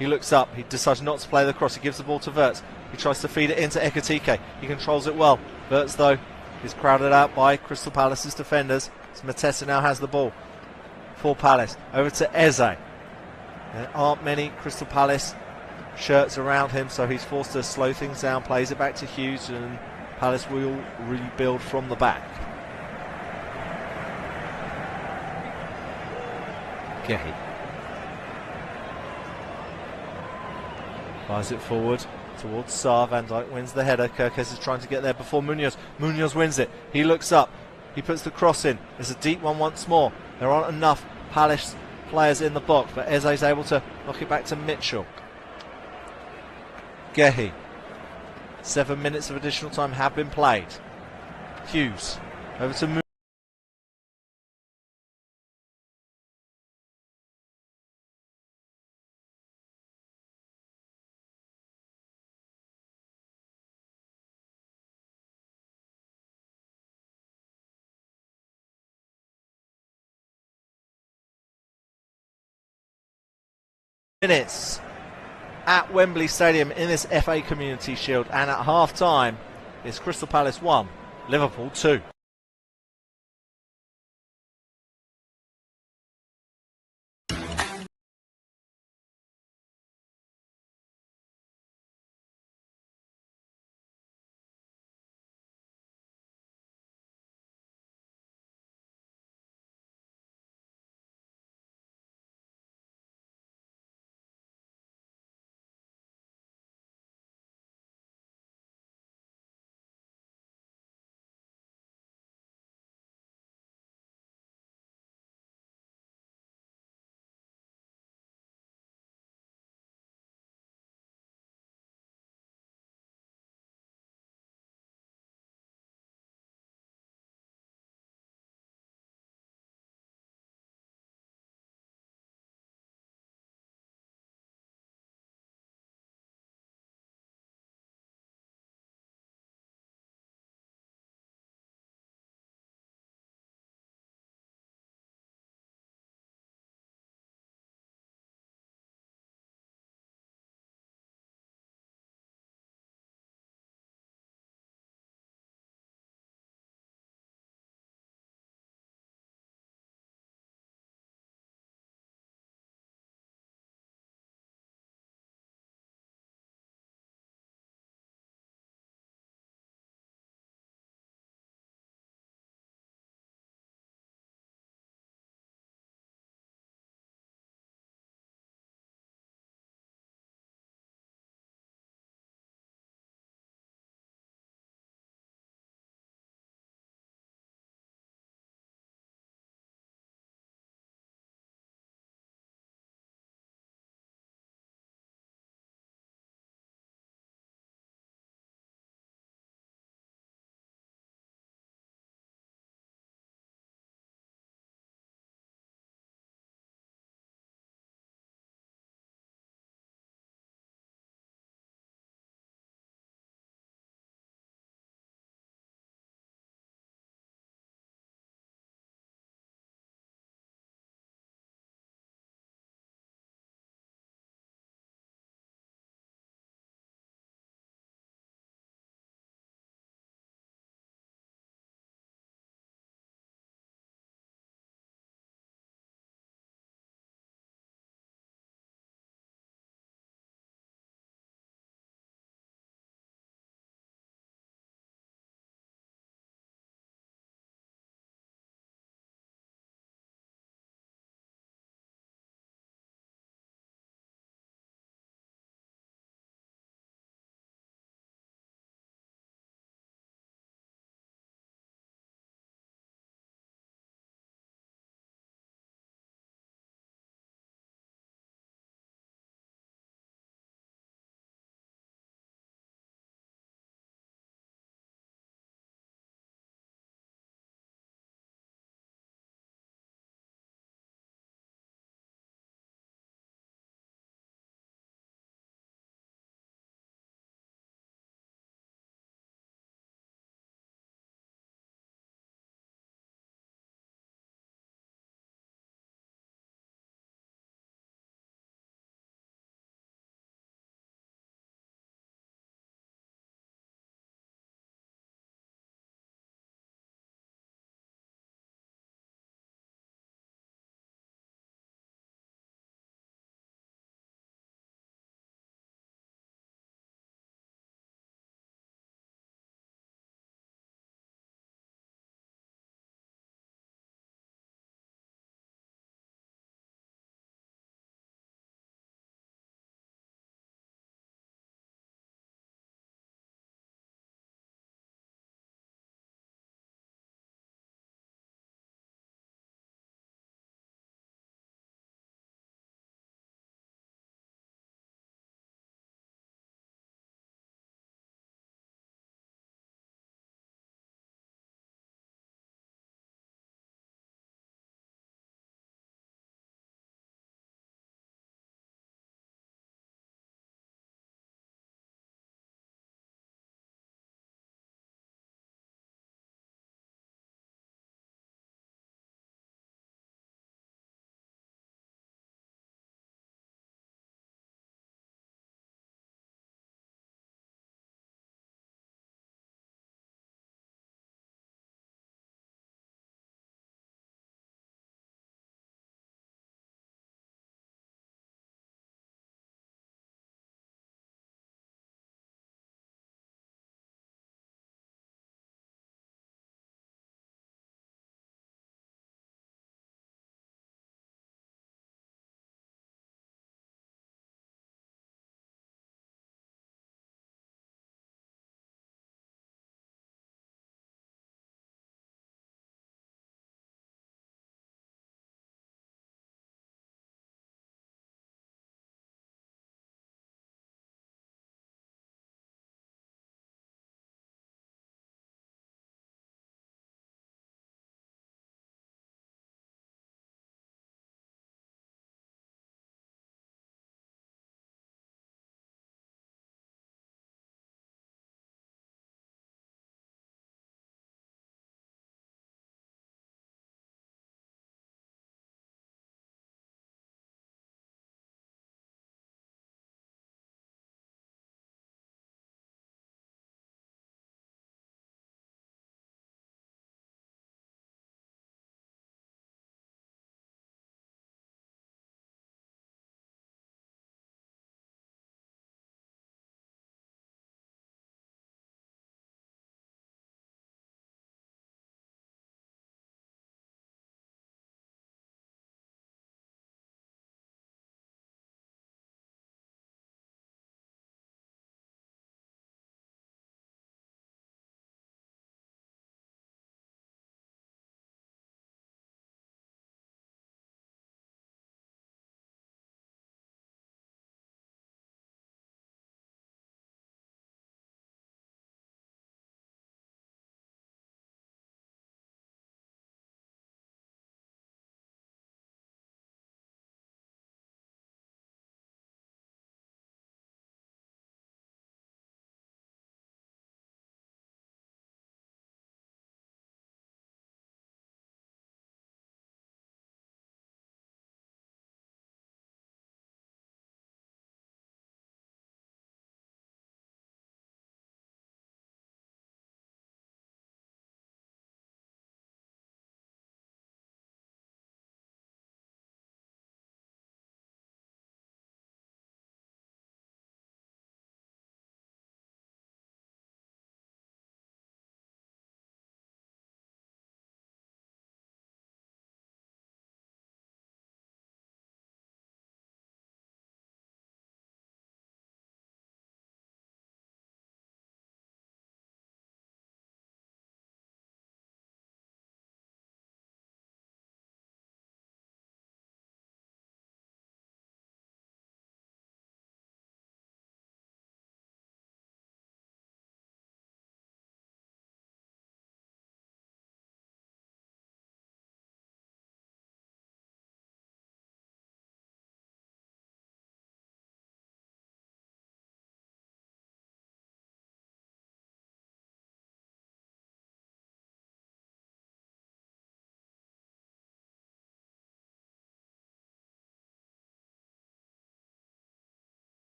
He looks up. He decides not to play the cross. He gives the ball to Wirtz. He tries to feed it into Ekitike. He controls it well. Wirtz, though, is crowded out by Crystal Palace's defenders. So Mateta now has the ball for Palace. Over to Eze. There aren't many Crystal Palace shirts around him, so he's forced to slow things down, plays it back to Hughes, and Palace will rebuild from the back. Gehi fires it forward towards Sarr. Van Dijk wins the header. Kirkes is trying to get there before Munoz. Munoz wins it. He looks up. He puts the cross in. There's a deep one once more. There aren't enough Palace players in the box, but Eze is able to knock it back to Mitchell. Gehi. 7 minutes of additional time have been played. Hughes over to Munoz. Minutes at Wembley Stadium in this FA Community Shield, and at half time it's Crystal Palace 1, Liverpool 2.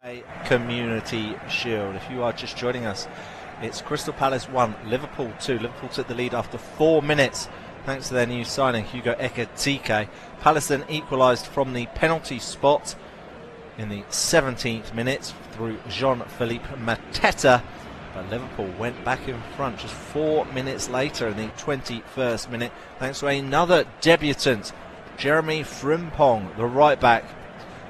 A Community Shield. If you are just joining us, it's Crystal Palace 1, Liverpool 2. Liverpool took the lead after 4 minutes thanks to their new signing, Hugo Ekitike. Palace then equalised from the penalty spot in the 17th minute through Jean-Philippe Mateta, but Liverpool went back in front just 4 minutes later in the 21st minute thanks to another debutant, Jeremy Frimpong, the right back.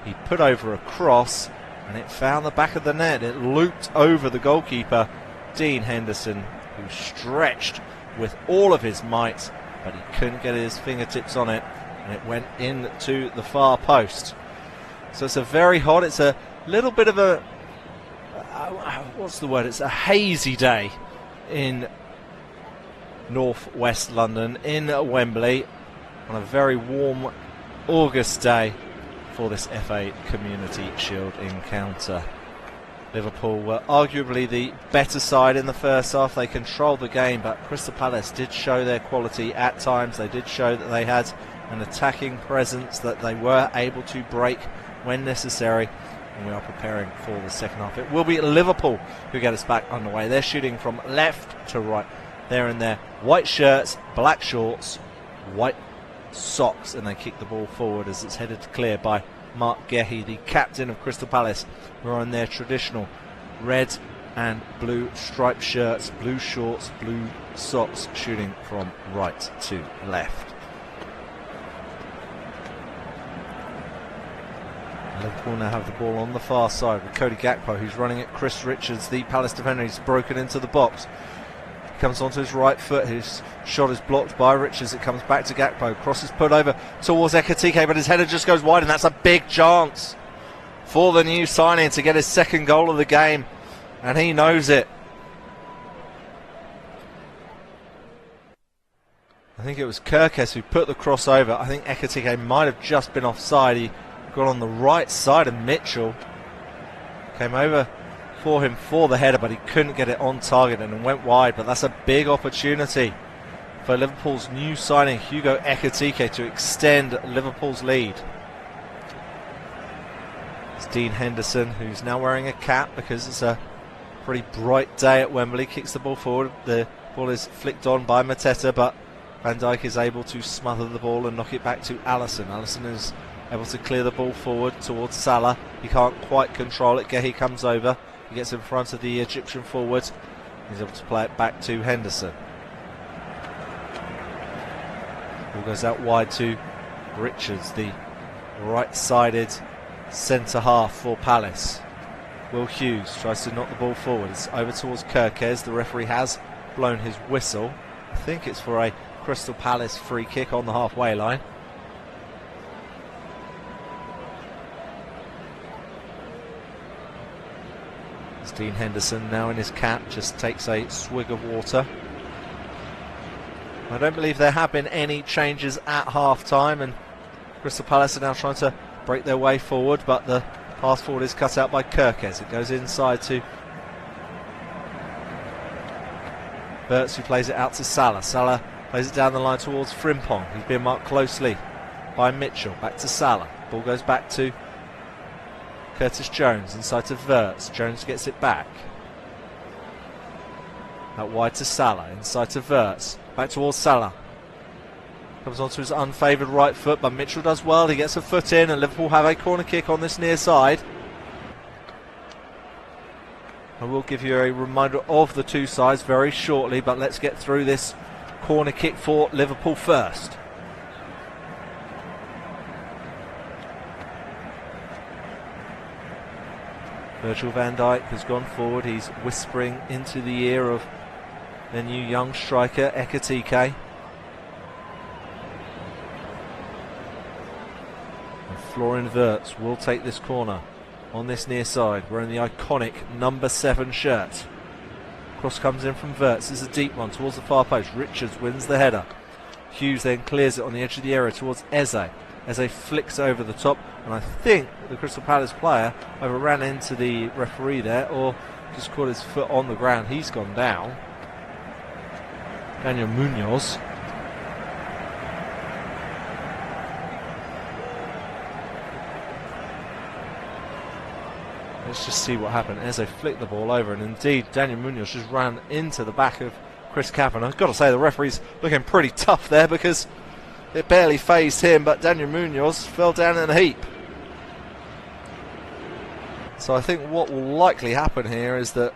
He put over a cross and it found the back of the net. It looped over the goalkeeper, Dean Henderson, who stretched with all of his might, but he couldn't get his fingertips on it, and it went into the far post. So it's a very hot, it's a little bit of a, what's the word? It's a hazy day in northwest London, in Wembley, on a very warm August day for this FA Community Shield encounter. Liverpool were arguably the better side in the first half. They controlled the game, but Crystal Palace did show their quality at times. They did show that they had an attacking presence, that they were able to break when necessary, and we are preparing for the second half. It will be Liverpool who get us back underway. They're shooting from left to right. They're in their white shirts, black shorts, white socks, and they kick the ball forward as it's headed clear by Mark Gehi, the captain of Crystal Palace, who are in their traditional red and blue striped shirts, blue shorts, blue socks, shooting from right to left. Liverpool now have the ball on the far side with Cody Gakpo, who's running at Chris Richards, the Palace defender. He's broken into the box. He comes onto his right foot. His shot is blocked by Richards. It comes back to Gakpo. Cross is put over towards Ekitike, but his header just goes wide, and that's a big chance for the new signing to get his second goal of the game, and he knows it. I think it was Kirkes who put the cross over. I think Ekitike might have just been offside. He got on the right side of Mitchell, came over for him for the header, but he couldn't get it on target and went wide. But that's a big opportunity for Liverpool's new signing Hugo Ekitike to extend Liverpool's lead. It's Dean Henderson, who's now wearing a cap because it's a pretty bright day at Wembley, kicks the ball forward. The ball is flicked on by Mateta, but Van Dijk is able to smother the ball and knock it back to Alisson. Alisson is able to clear the ball forward towards Salah. He can't quite control it. Gehi comes over. He gets in front of the Egyptian forward. He's able to play it back to Henderson. Ball goes out wide to Richards, the right-sided centre half for Palace. Will Hughes tries to knock the ball forward. It's over towards Kirkes. The referee has blown his whistle. I think it's for a Crystal Palace free kick on the halfway line. Dean Henderson now in his cap just takes a swig of water. I don't believe there have been any changes at half time, and Crystal Palace are now trying to break their way forward, but the pass forward is cut out by Kirkes. It goes inside to Bertz, who plays it out to Salah. Salah plays it down the line towards Frimpong. He's being marked closely by Mitchell. Back to Salah. Ball goes back to Curtis Jones, inside to Verts. Jones gets it back. Out wide to Salah, inside to Verts. Back towards Salah. Comes onto his unfavoured right foot, but Mitchell does well. He gets a foot in, and Liverpool have a corner kick on this near side. I will give you a reminder of the two sides very shortly, but let's get through this corner kick for Liverpool first. Virgil van Dijk has gone forward. He's whispering into the ear of their new young striker, Ekitike. And Florian Wirtz will take this corner on this near side, wearing the iconic number 7 shirt. Cross comes in from Wirtz. This is a deep one towards the far post. Richards wins the header. Hughes then clears it on the edge of the area towards Eze. Eze flicks over the top, and I think the Crystal Palace player either ran into the referee there or just caught his foot on the ground. He's gone down. Daniel Munoz. Let's just see what happened. Eze flicked the ball over, and indeed Daniel Munoz just ran into the back of Chris Kavanagh. I've got to say the referee's looking pretty tough there, because it barely phased him, but Daniel Munoz fell down in a heap. So I think what will likely happen here is that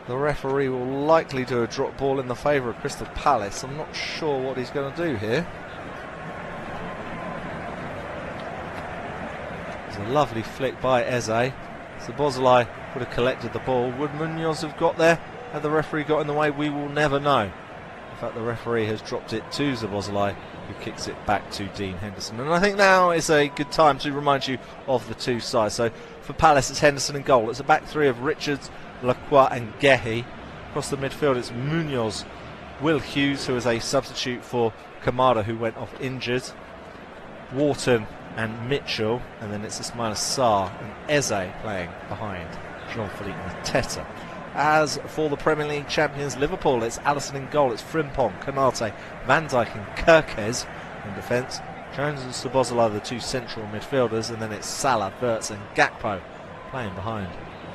the referee will likely do a drop ball in the favour of Crystal Palace. I'm not sure what he's going to do here. It's a lovely flick by Eze. Szoboszlai would have collected the ball. Would Munoz have got there? Had the referee got in the way? We will never know. In fact, the referee has dropped it to Szoboszlai, who kicks it back to Dean Henderson. And I think now is a good time to remind you of the two sides. So for Palace, it's Henderson in goal. It's a back three of Richards, Lacroix and Gehi. Across the midfield, it's Munoz, Will Hughes, who is a substitute for Kamada, who went off injured, Wharton and Mitchell, and then it's Ismail Sarr and Eze playing behind Jean-Philippe Mateta. As for the Premier League champions Liverpool, it's Alisson in goal, it's Frimpong, Konate, Van Dijk and Kerkez in defence. Jones and Szoboszlai, the two central midfielders, and then it's Salah, Wirtz and Gakpo playing behind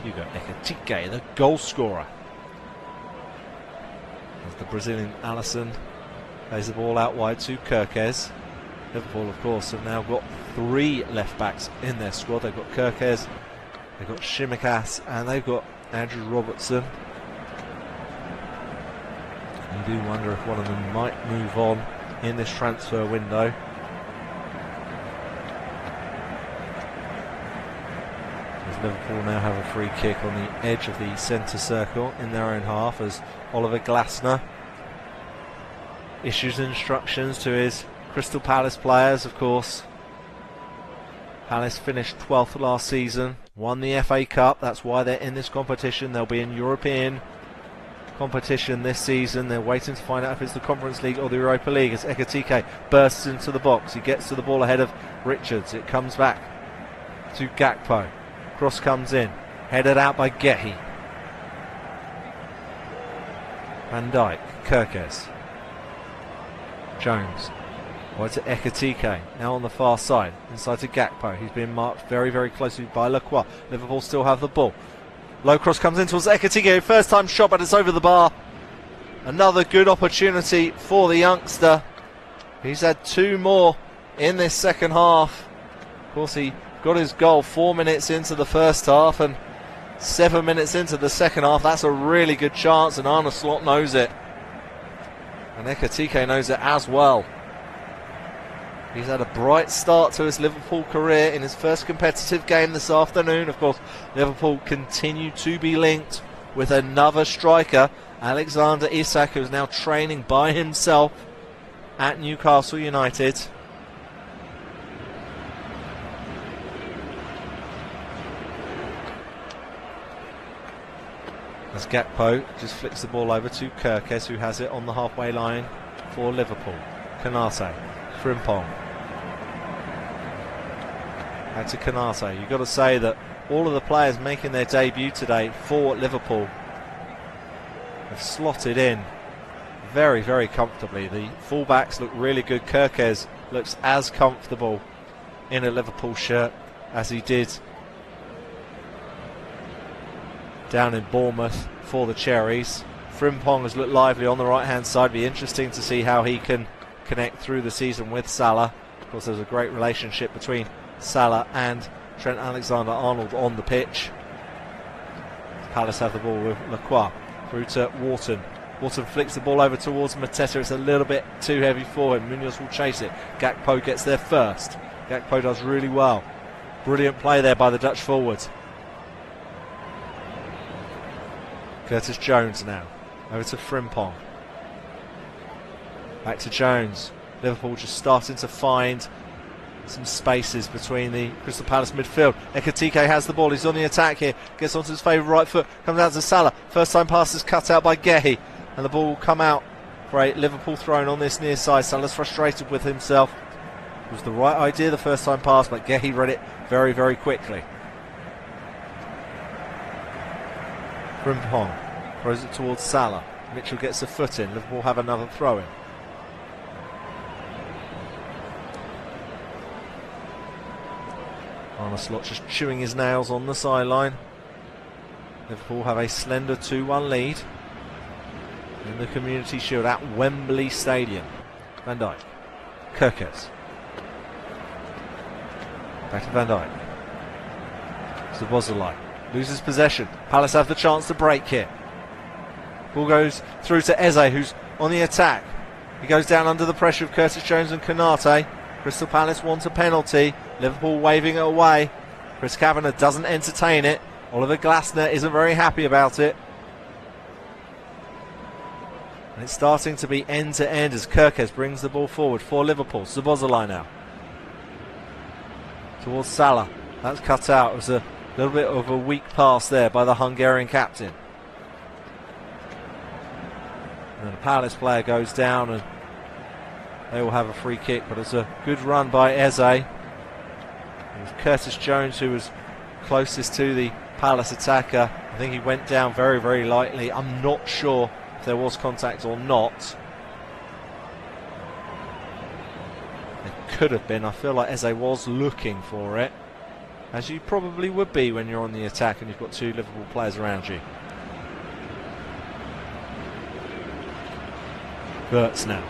Hugo Ekitike, the goal scorer. As the Brazilian Alisson plays the ball out wide to Kerkez. Liverpool, of course, have now got three left-backs in their squad. They've got Kerkez, they've got Shimikas, and they've got Andrew Robertson. You do wonder if one of them might move on in this transfer window. As Liverpool now have a free kick on the edge of the centre circle in their own half, as Oliver Glasner issues instructions to his Crystal Palace players, of course. Palace finished 12th last season, won the FA Cup, that's why they're in this competition. They'll be in European competition this season. They're waiting to find out if it's the Conference League or the Europa League, as Ekitike bursts into the box. He gets to the ball ahead of Richards. It comes back to Gakpo. Cross comes in, headed out by Gehi. Van Dijk, Kerkez, Jones. Wide to Ekitike, now on the far side, inside to Gakpo. He's being marked very, very closely by Lacroix. Liverpool still have the ball. Low cross comes in towards Ekitike, first time shot, but it's over the bar. Another good opportunity for the youngster. He's had two more in this second half. Of course, he got his goal 4 minutes into the first half, and 7 minutes into the second half. That's a really good chance, and Arne Slot knows it. And Ekitike knows it as well. He's had a bright start to his Liverpool career in his first competitive game this afternoon. Of course, Liverpool continue to be linked with another striker, Alexander Isak, who's now training by himself at Newcastle United. As Gakpo just flicks the ball over to Kerkez, who has it on the halfway line for Liverpool. Konate, Frimpong. Back to Konate. You've got to say that all of the players making their debut today for Liverpool have slotted in very, very comfortably. The fullbacks look really good. Kerkez looks as comfortable in a Liverpool shirt as he did down in Bournemouth for the Cherries. Frimpong has looked lively on the right hand side. Be interesting to see how he can connect through the season with Salah. Of course, there's a great relationship between Salah and Trent Alexander-Arnold on the pitch. Palace have the ball with Lacroix through to Wharton. Wharton flicks the ball over towards Mateta. It's a little bit too heavy for him. Munoz will chase it. Gakpo gets there first. Gakpo does really well. Brilliant play there by the Dutch forwards. Curtis Jones now. Over to Frimpong. Back to Jones. Liverpool just starting to find some spaces between the Crystal Palace midfield. Ekitike has the ball. He's on the attack here. Gets onto his favourite right foot. Comes out to Salah. First time pass is cut out by Gehi. And the ball will come out for a Liverpool throw on this near side. Salah's frustrated with himself. It was the right idea the first time pass, but Gehi read it very, very quickly. Frimpong throws it towards Salah. Mitchell gets a foot in. Liverpool have another throw in. Arne Slot just chewing his nails on the sideline. Liverpool have a slender 2-1 lead in the Community Shield at Wembley Stadium. Van Dijk, Kirkes, back to Van Dijk. Szoboszlai loses possession. Palace have the chance to break here. Ball goes through to Eze, who's on the attack. He goes down under the pressure of Curtis Jones and Konate. Crystal Palace wants a penalty. Liverpool waving it away. Chris Kavanagh doesn't entertain it. Oliver Glasner isn't very happy about it. And it's starting to be end to end as Kirkes brings the ball forward for Liverpool. Szoboszlai now towards Salah. That's cut out. It was a little bit of a weak pass there by the Hungarian captain. And the Palace player goes down and they will have a free kick, but it's a good run by Eze. It was Curtis Jones who was closest to the Palace attacker. I think he went down very, very lightly. I'm not sure if there was contact or not. It could have been. I feel like Eze was looking for it, as you probably would be when you're on the attack and you've got two Liverpool players around you. Wirtz now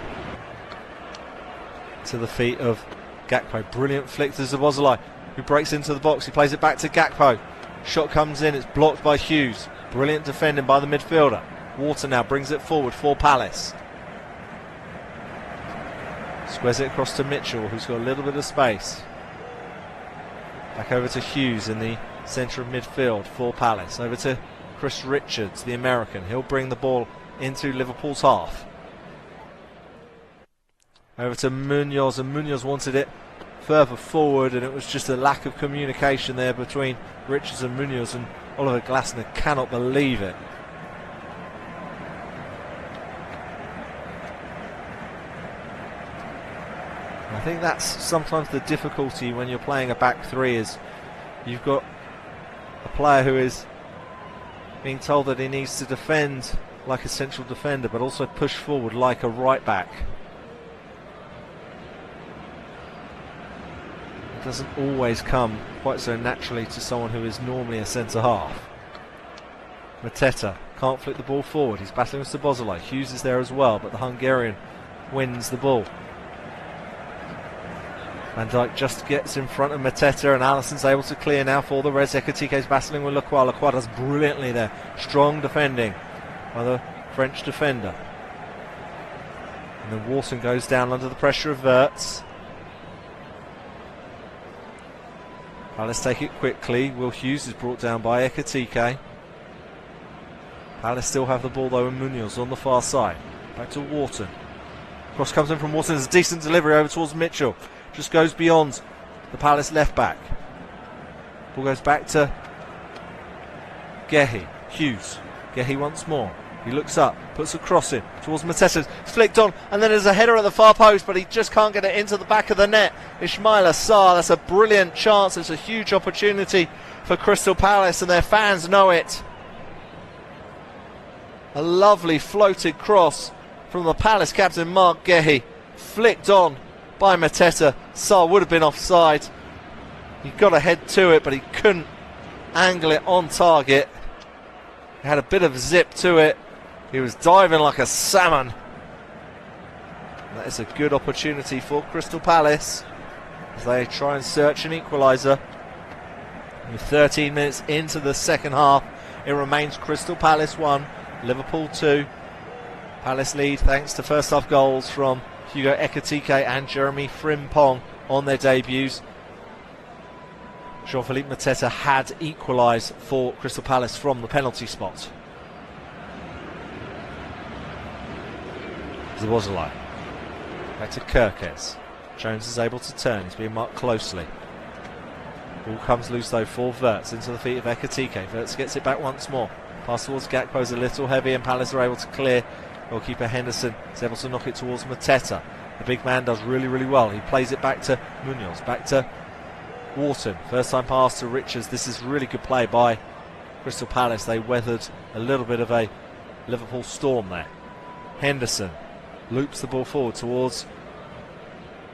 to the feet of Gakpo. Brilliant flick to Szoboszlai, who breaks into the box. He plays it back to Gakpo. Shot comes in. It's blocked by Hughes. Brilliant defending by the midfielder. Water now brings it forward for Palace. Squares it across to Mitchell, who's got a little bit of space. Back over to Hughes in the centre of midfield for Palace. Over to Chris Richards, the American. He'll bring the ball into Liverpool's half. Over to Munoz, and Munoz wanted it further forward, and it was just a lack of communication there between Richards and Munoz, and Oliver Glasner cannot believe it. I think that's sometimes the difficulty when you're playing a back three, is you've got a player who is being told that he needs to defend like a central defender but also push forward like a right back. It doesn't always come quite so naturally to someone who is normally a centre half. Mateta can't flick the ball forward. He's battling with Szoboszlai. Hughes is there as well, but the Hungarian wins the ball. Van Dijk just gets in front of Mateta, and Alisson's able to clear now for the Reds. Ekitike's battling with Lacroix. Lacroix does brilliantly there. Strong defending by the French defender. And then Wharton goes down under the pressure of Wirtz. Palace take it quickly. Will Hughes is brought down by Ekitike. Palace still have the ball though, and Munoz on the far side. Back to Wharton. Cross comes in from Wharton. There's a decent delivery over towards Mitchell. Just goes beyond the Palace left back. Ball goes back to Gehi. Hughes. Gehi once more. He looks up, puts a cross in towards Mateta. It's flicked on, and then there's a header at the far post, but he just can't get it into the back of the net. Ismaila Sarr, that's a brilliant chance. It's a huge opportunity for Crystal Palace, and their fans know it. A lovely floated cross from the Palace captain Mark Gehi, flicked on by Mateta. Sarr would have been offside. He got a head to it, but he couldn't angle it on target. He had a bit of zip to it. He was diving like a salmon. That is a good opportunity for Crystal Palace as they try and search an equaliser. With 13 minutes into the second half, it remains Crystal Palace 1, Liverpool 2. Palace lead thanks to first half goals from Hugo Ekitike and Jeremy Frimpong on their debuts. Jean-Philippe Mateta had equalised for Crystal Palace from the penalty spot. Szoboszlai. Back to Kirkes. Jones is able to turn. He's being marked closely. Ball comes loose though for Wirtz into the feet of Ekitike. Wirtz gets it back once more. Pass towards Gakpo is a little heavy, and Palace are able to clear. Goalkeeper Henderson is able to knock it towards Mateta. The big man does really, really well. He plays it back to Munoz, back to Wharton. First time pass to Richards. This is really good play by Crystal Palace. They weathered a little bit of a Liverpool storm there. Henderson loops the ball forward towards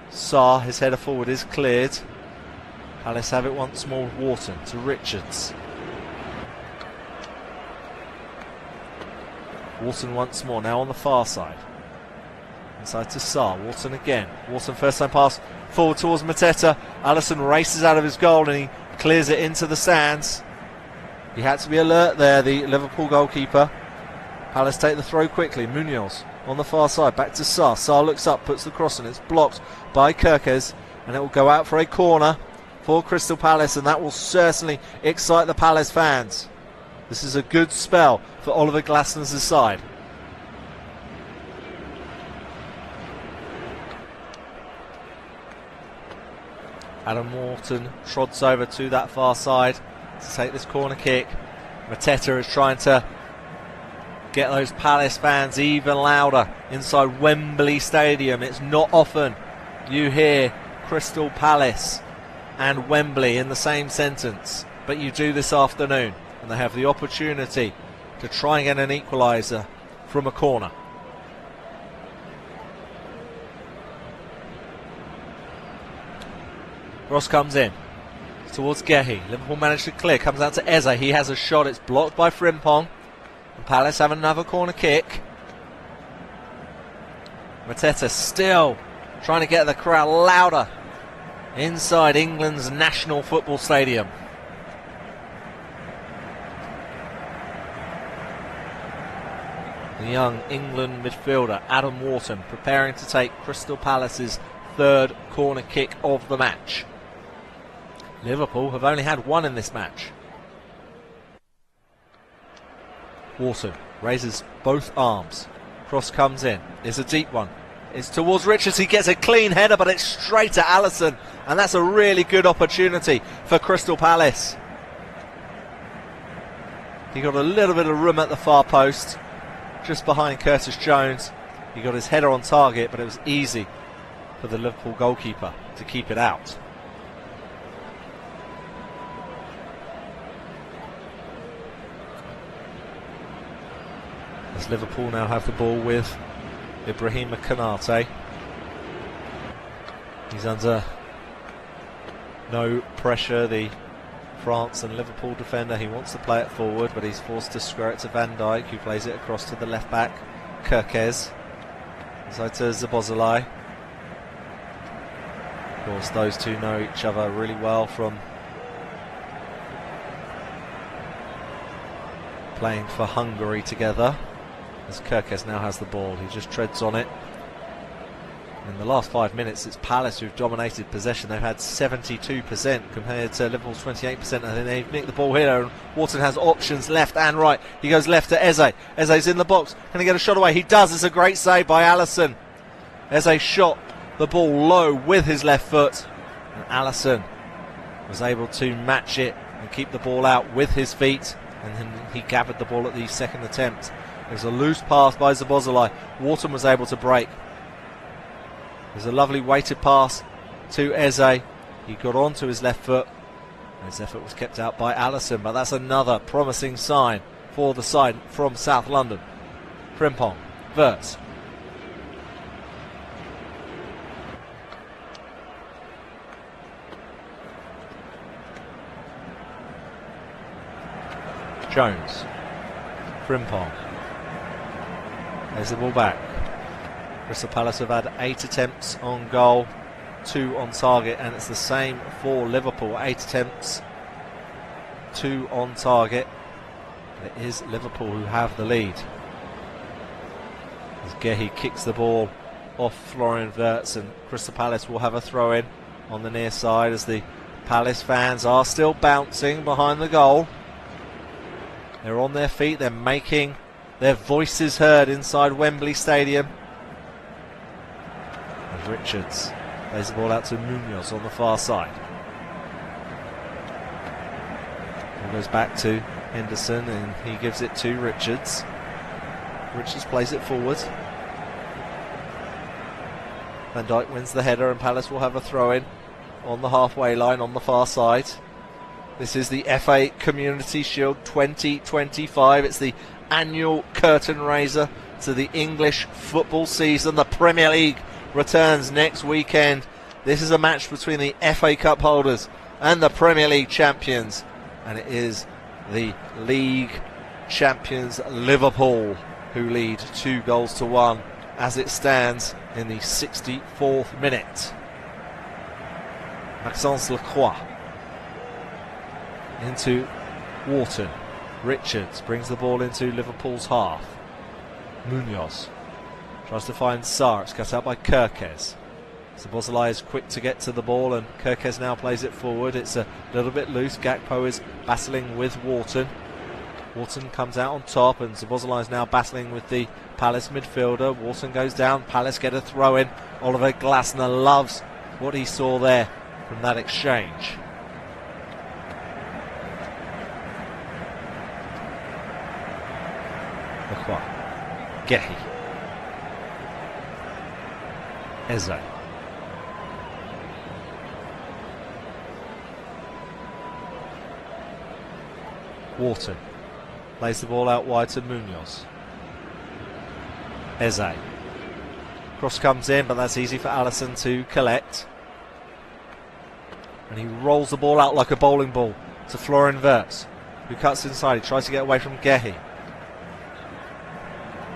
Sarr. His header forward is cleared. Palace have it once more with Wharton to Richards. Wharton once more, now on the far side. Inside to Sarr, Wharton again. Wharton first time pass forward towards Mateta. Alisson races out of his goal and he clears it into the stands. He had to be alert there, the Liverpool goalkeeper. Palace take the throw quickly. Munoz on the far side, back to Sarr. Sarr looks up, puts the cross in. It's blocked by Kirkes and it will go out for a corner for Crystal Palace, and that will certainly excite the Palace fans. This is a good spell for Oliver Glasner's side. Adam Wharton trods over to that far side to take this corner kick. Mateta is trying to get those Palace fans even louder inside Wembley Stadium. It's not often you hear Crystal Palace and Wembley in the same sentence, but you do this afternoon, and they have the opportunity to try and get an equaliser from a corner. Ross comes in towards Gehi. Liverpool managed to clear, comes out to Eze. He has a shot, it's blocked by Frimpong. And Palace have another corner kick. Mateta still trying to get the crowd louder inside England's National Football Stadium. The young England midfielder Adam Wharton preparing to take Crystal Palace's third corner kick of the match. Liverpool have only had one in this match. Wharton raises both arms. Cross comes in. It's a deep one. It's towards Richards. He gets a clean header, but it's straight to Alisson. And that's a really good opportunity for Crystal Palace. He got a little bit of room at the far post, just behind Curtis Jones. He got his header on target, but it was easy for the Liverpool goalkeeper to keep it out. As Liverpool now have the ball with Ibrahima Konate. He's under no pressure, the France and Liverpool defender. He wants to play it forward, but he's forced to square it to Van Dijk, who plays it across to the left back, Kirkes. Inside to Szoboszlai. Of course, those two know each other really well from playing for Hungary together. As Kirkes now has the ball, he just treads on it. In the last 5 minutes, it's Palace who've dominated possession. They've had 72% compared to Liverpool's 28%. And then they've nicked the ball here, and Wharton has options left and right. He goes left to Eze. Eze's in the box. Can he get a shot away? He does. It's a great save by Alisson. Eze shot the ball low with his left foot, and Alisson was able to match it and keep the ball out with his feet, and then he gathered the ball at the second attempt. It was a loose pass by Szoboszlai. Wharton was able to break. There's a lovely weighted pass to Eze. He got onto his left foot. His effort was kept out by Alisson, but that's another promising sign for the side from South London. Frimpong, Wirtz. Jones. Frimpong. There's the ball back. Crystal Palace have had 8 attempts on goal, 2 on target, and it's the same for Liverpool. 8 attempts, 2 on target. It is Liverpool who have the lead. As Gehi kicks the ball off Florian Wirtz, and Crystal Palace will have a throw in on the near side as the Palace fans are still bouncing behind the goal. They're on their feet, they're making their voices heard inside Wembley Stadium. As Richards plays the ball out to Munoz on the far side. Ball goes back to Henderson and he gives it to Richards. Richards plays it forward. Van Dijk wins the header and Palace will have a throw in on the halfway line on the far side. This is the FA Community Shield 2025. It's the annual curtain raiser to the English football season. The Premier League returns next weekend. This is a match between the FA Cup holders and the Premier League champions. And it is the league champions Liverpool who lead 2-1 as it stands in the 64th minute. Maxence Lacroix into Wharton. Richards brings the ball into Liverpool's half. Munoz tries to find Sarr. It's cut out by Kirkes. Szoboszlai is quick to get to the ball, and Kirkes now plays it forward. It's a little bit loose. Gakpo is battling with Wharton. Wharton comes out on top, and Szoboszlai is now battling with the Palace midfielder. Wharton goes down. Palace get a throw in. Oliver Glasner loves what he saw there from that exchange. Lacroix. Gehi. Eze. Wharton plays the ball out wide to Munoz. Eze. Cross comes in, but that's easy for Alisson to collect. And he rolls the ball out like a bowling ball to Florian Wirtz, who cuts inside. He tries to get away from Gehi.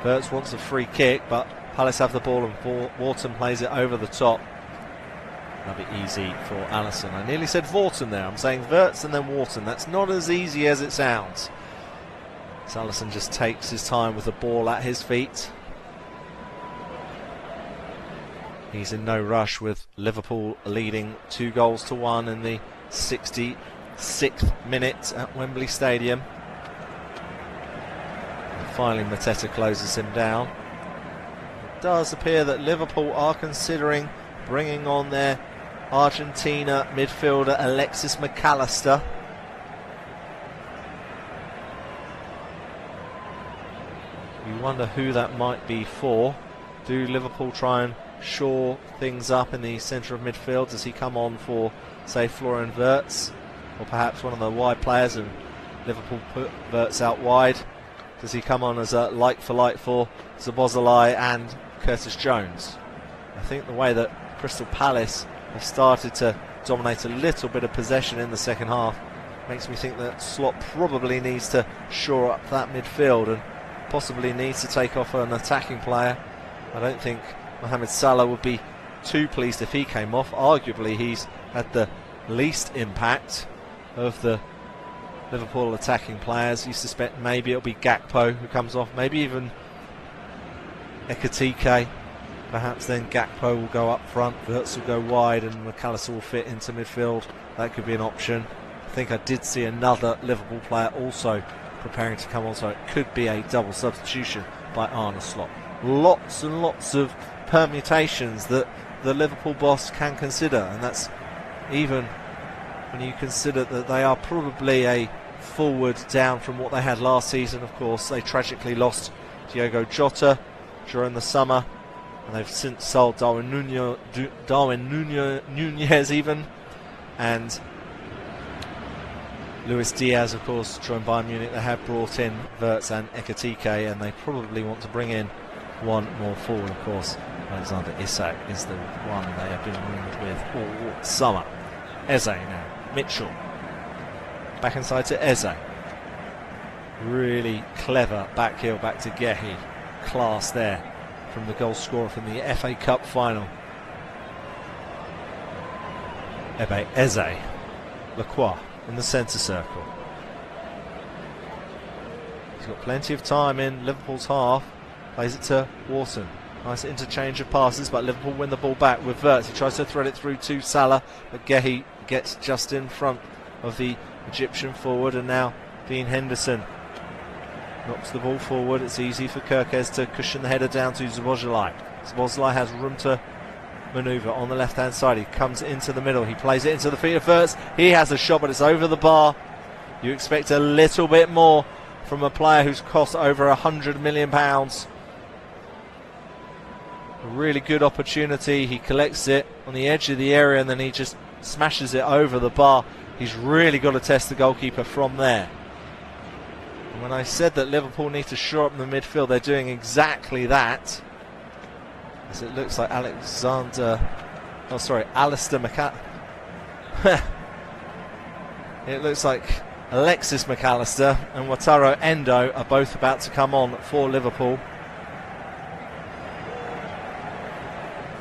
Wirtz wants a free kick, but Palace have the ball and Wharton plays it over the top. That'll be easy for Alisson. I nearly said Wharton there. I'm saying Wirtz and then Wharton. That's not as easy as it sounds. So Alisson just takes his time with the ball at his feet. He's in no rush with Liverpool leading 2-1 in the 66th minute at Wembley Stadium. And finally Mateta closes him down. It does appear that Liverpool are considering bringing on their Argentina midfielder Alexis McAllister. You wonder who that might be for. Do Liverpool try and shore things up in the centre of midfield? Does he come on for, say, Florian Wirtz? Or perhaps one of the wide players and Liverpool put Wirtz out wide? Does he come on as a like-for-like for Szoboszlai and Curtis Jones? I think the way that Crystal Palace have started to dominate a little bit of possession in the second half makes me think that Slot probably needs to shore up that midfield and possibly needs to take off an attacking player. I don't think Mohamed Salah would be too pleased if he came off. Arguably he's had the least impact of the Liverpool attacking players. You suspect maybe it'll be Gakpo who comes off, maybe even Ekitike. Perhaps then Gakpo will go up front, Wirtz will go wide, and McAllister will fit into midfield. That could be an option. I think I did see another Liverpool player also preparing to come on, so it could be a double substitution by Arne Slot. Lots and lots of permutations that the Liverpool boss can consider, and that's even when you consider that they are probably a forward down from what they had last season. Of course, they tragically lost Diogo Jota during the summer, and they've since sold Darwin Nunez even, and Luis Diaz, of course, joined Bayern Munich. They have brought in Wirtz and Ekitike, and they probably want to bring in one more forward. Of course, Alexander Isak is the one they have been rumored with all summer. Eze now. Mitchell. Back inside to Eze. Really clever back heel back to Gehi. Class there from the goal scorer from the FA Cup final. Eze. Lacroix in the centre circle. He's got plenty of time in Liverpool's half. Plays it to Wharton. Nice interchange of passes, but Liverpool win the ball back with Wirtz. He tries to thread it through to Salah, but Gehi gets just in front of the Egyptian forward, and now Dean Henderson knocks the ball forward. It's easy for Kirkes to cushion the header down to Szoboszlai. Szoboszlai has room to manoeuvre on the left hand side. He comes into the middle. He plays it into the feet of Wirtz. He has a shot, but it's over the bar. You expect a little bit more from a player who's cost over £100 million. A really good opportunity. He collects it on the edge of the area and then he just smashes it over the bar. He's really got to test the goalkeeper from there. And when I said that Liverpool need to shore up the midfield, they're doing exactly that. As it looks like Alistair It looks like Alexis McAllister and Wataru Endo are both about to come on for Liverpool.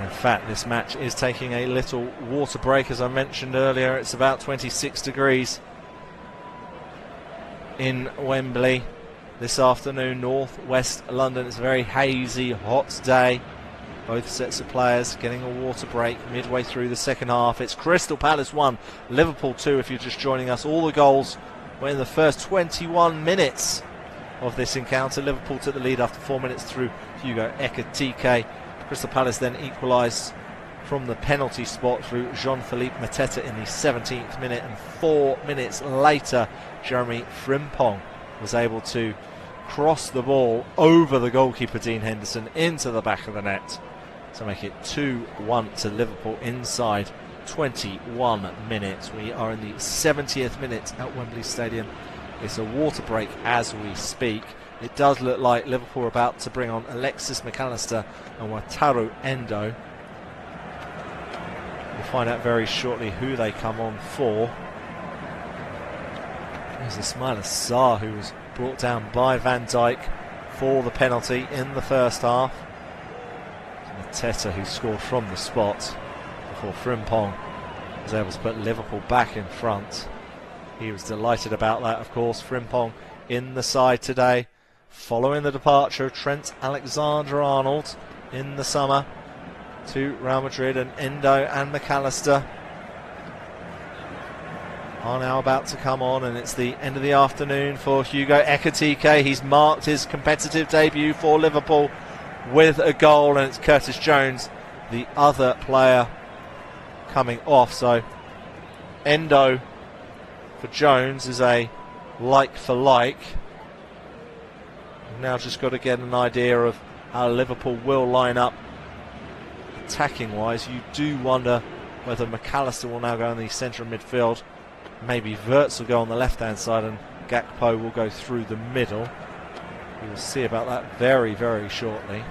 In fact, this match is taking a little water break. As I mentioned earlier, it's about 26 degrees in Wembley this afternoon, north-west London. It's a very hazy, hot day. Both sets of players getting a water break midway through the second half. It's Crystal Palace 1, Liverpool 2 if you're just joining us. All the goals were in the first 21 minutes of this encounter. Liverpool took the lead after 4 minutes through Hugo Ekitike. Crystal Palace then equalised from the penalty spot through Jean-Philippe Mateta in the 17th minute, and 4 minutes later Jeremy Frimpong was able to cross the ball over the goalkeeper Dean Henderson into the back of the net to make it 2-1 to Liverpool inside 21 minutes. We are in the 70th minute at Wembley Stadium. It's a water break as we speak. It does look like Liverpool are about to bring on Alexis McAllister and Wataru Endo. We'll find out very shortly who they come on for. There's Ismaila Sarr, who was brought down by Van Dijk for the penalty in the first half. Mateta, who scored from the spot before Frimpong was able to put Liverpool back in front. He was delighted about that, of course. Frimpong in the side today, following the departure of Trent Alexander-Arnold in the summer to Real Madrid, and Endo and McAllister are now about to come on, and it's the end of the afternoon for Hugo Ekitike. He's marked his competitive debut for Liverpool with a goal, and it's Curtis Jones, the other player, coming off. So Endo for Jones is a like for like. We've now just got to get an idea of how Liverpool will line up attacking wise. You do wonder whether McAllister will now go in the centre of midfield. Maybe Wirtz will go on the left hand side and Gakpo will go through the middle. We'll see about that very, very shortly.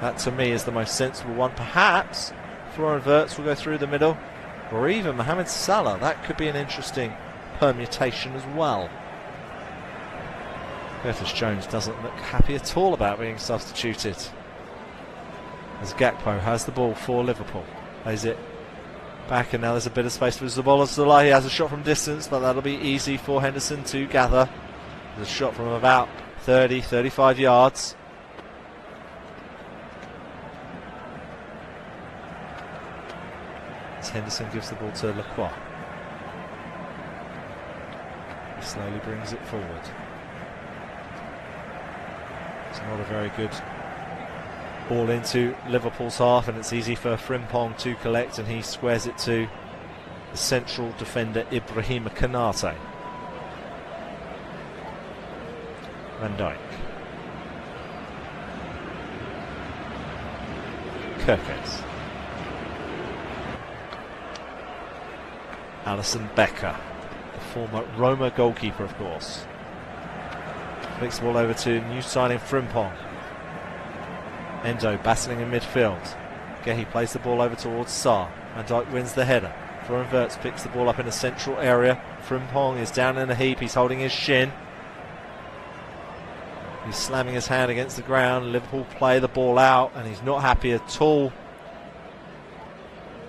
That to me is the most sensible one. Perhaps Florian Wirtz will go through the middle, or even Mohamed Salah. That could be an interesting permutation as well. Curtis Jones doesn't look happy at all about being substituted, as Gakpo has the ball for Liverpool. Plays it back, and now there's a bit of space for Zobola. He has a shot from distance, but that'll be easy for Henderson to gather. There's a shot from about 30-35 yards. As Henderson gives the ball to Lacroix. He slowly brings it forward. It's not a very good ball into Liverpool's half, and it's easy for Frimpong to collect, and he squares it to the central defender Ibrahima Konate. Van Dijk. Kerkez. Alisson Becker, the former Roma goalkeeper, of course. Flicks the ball over to new signing Frimpong. Endo battling in midfield. Gehi plays the ball over towards Sarr. Van Dijk wins the header. Florian Wirtz picks the ball up in a central area. Frimpong is down in a heap. He's holding his shin. He's slamming his hand against the ground. Liverpool play the ball out, and he's not happy at all.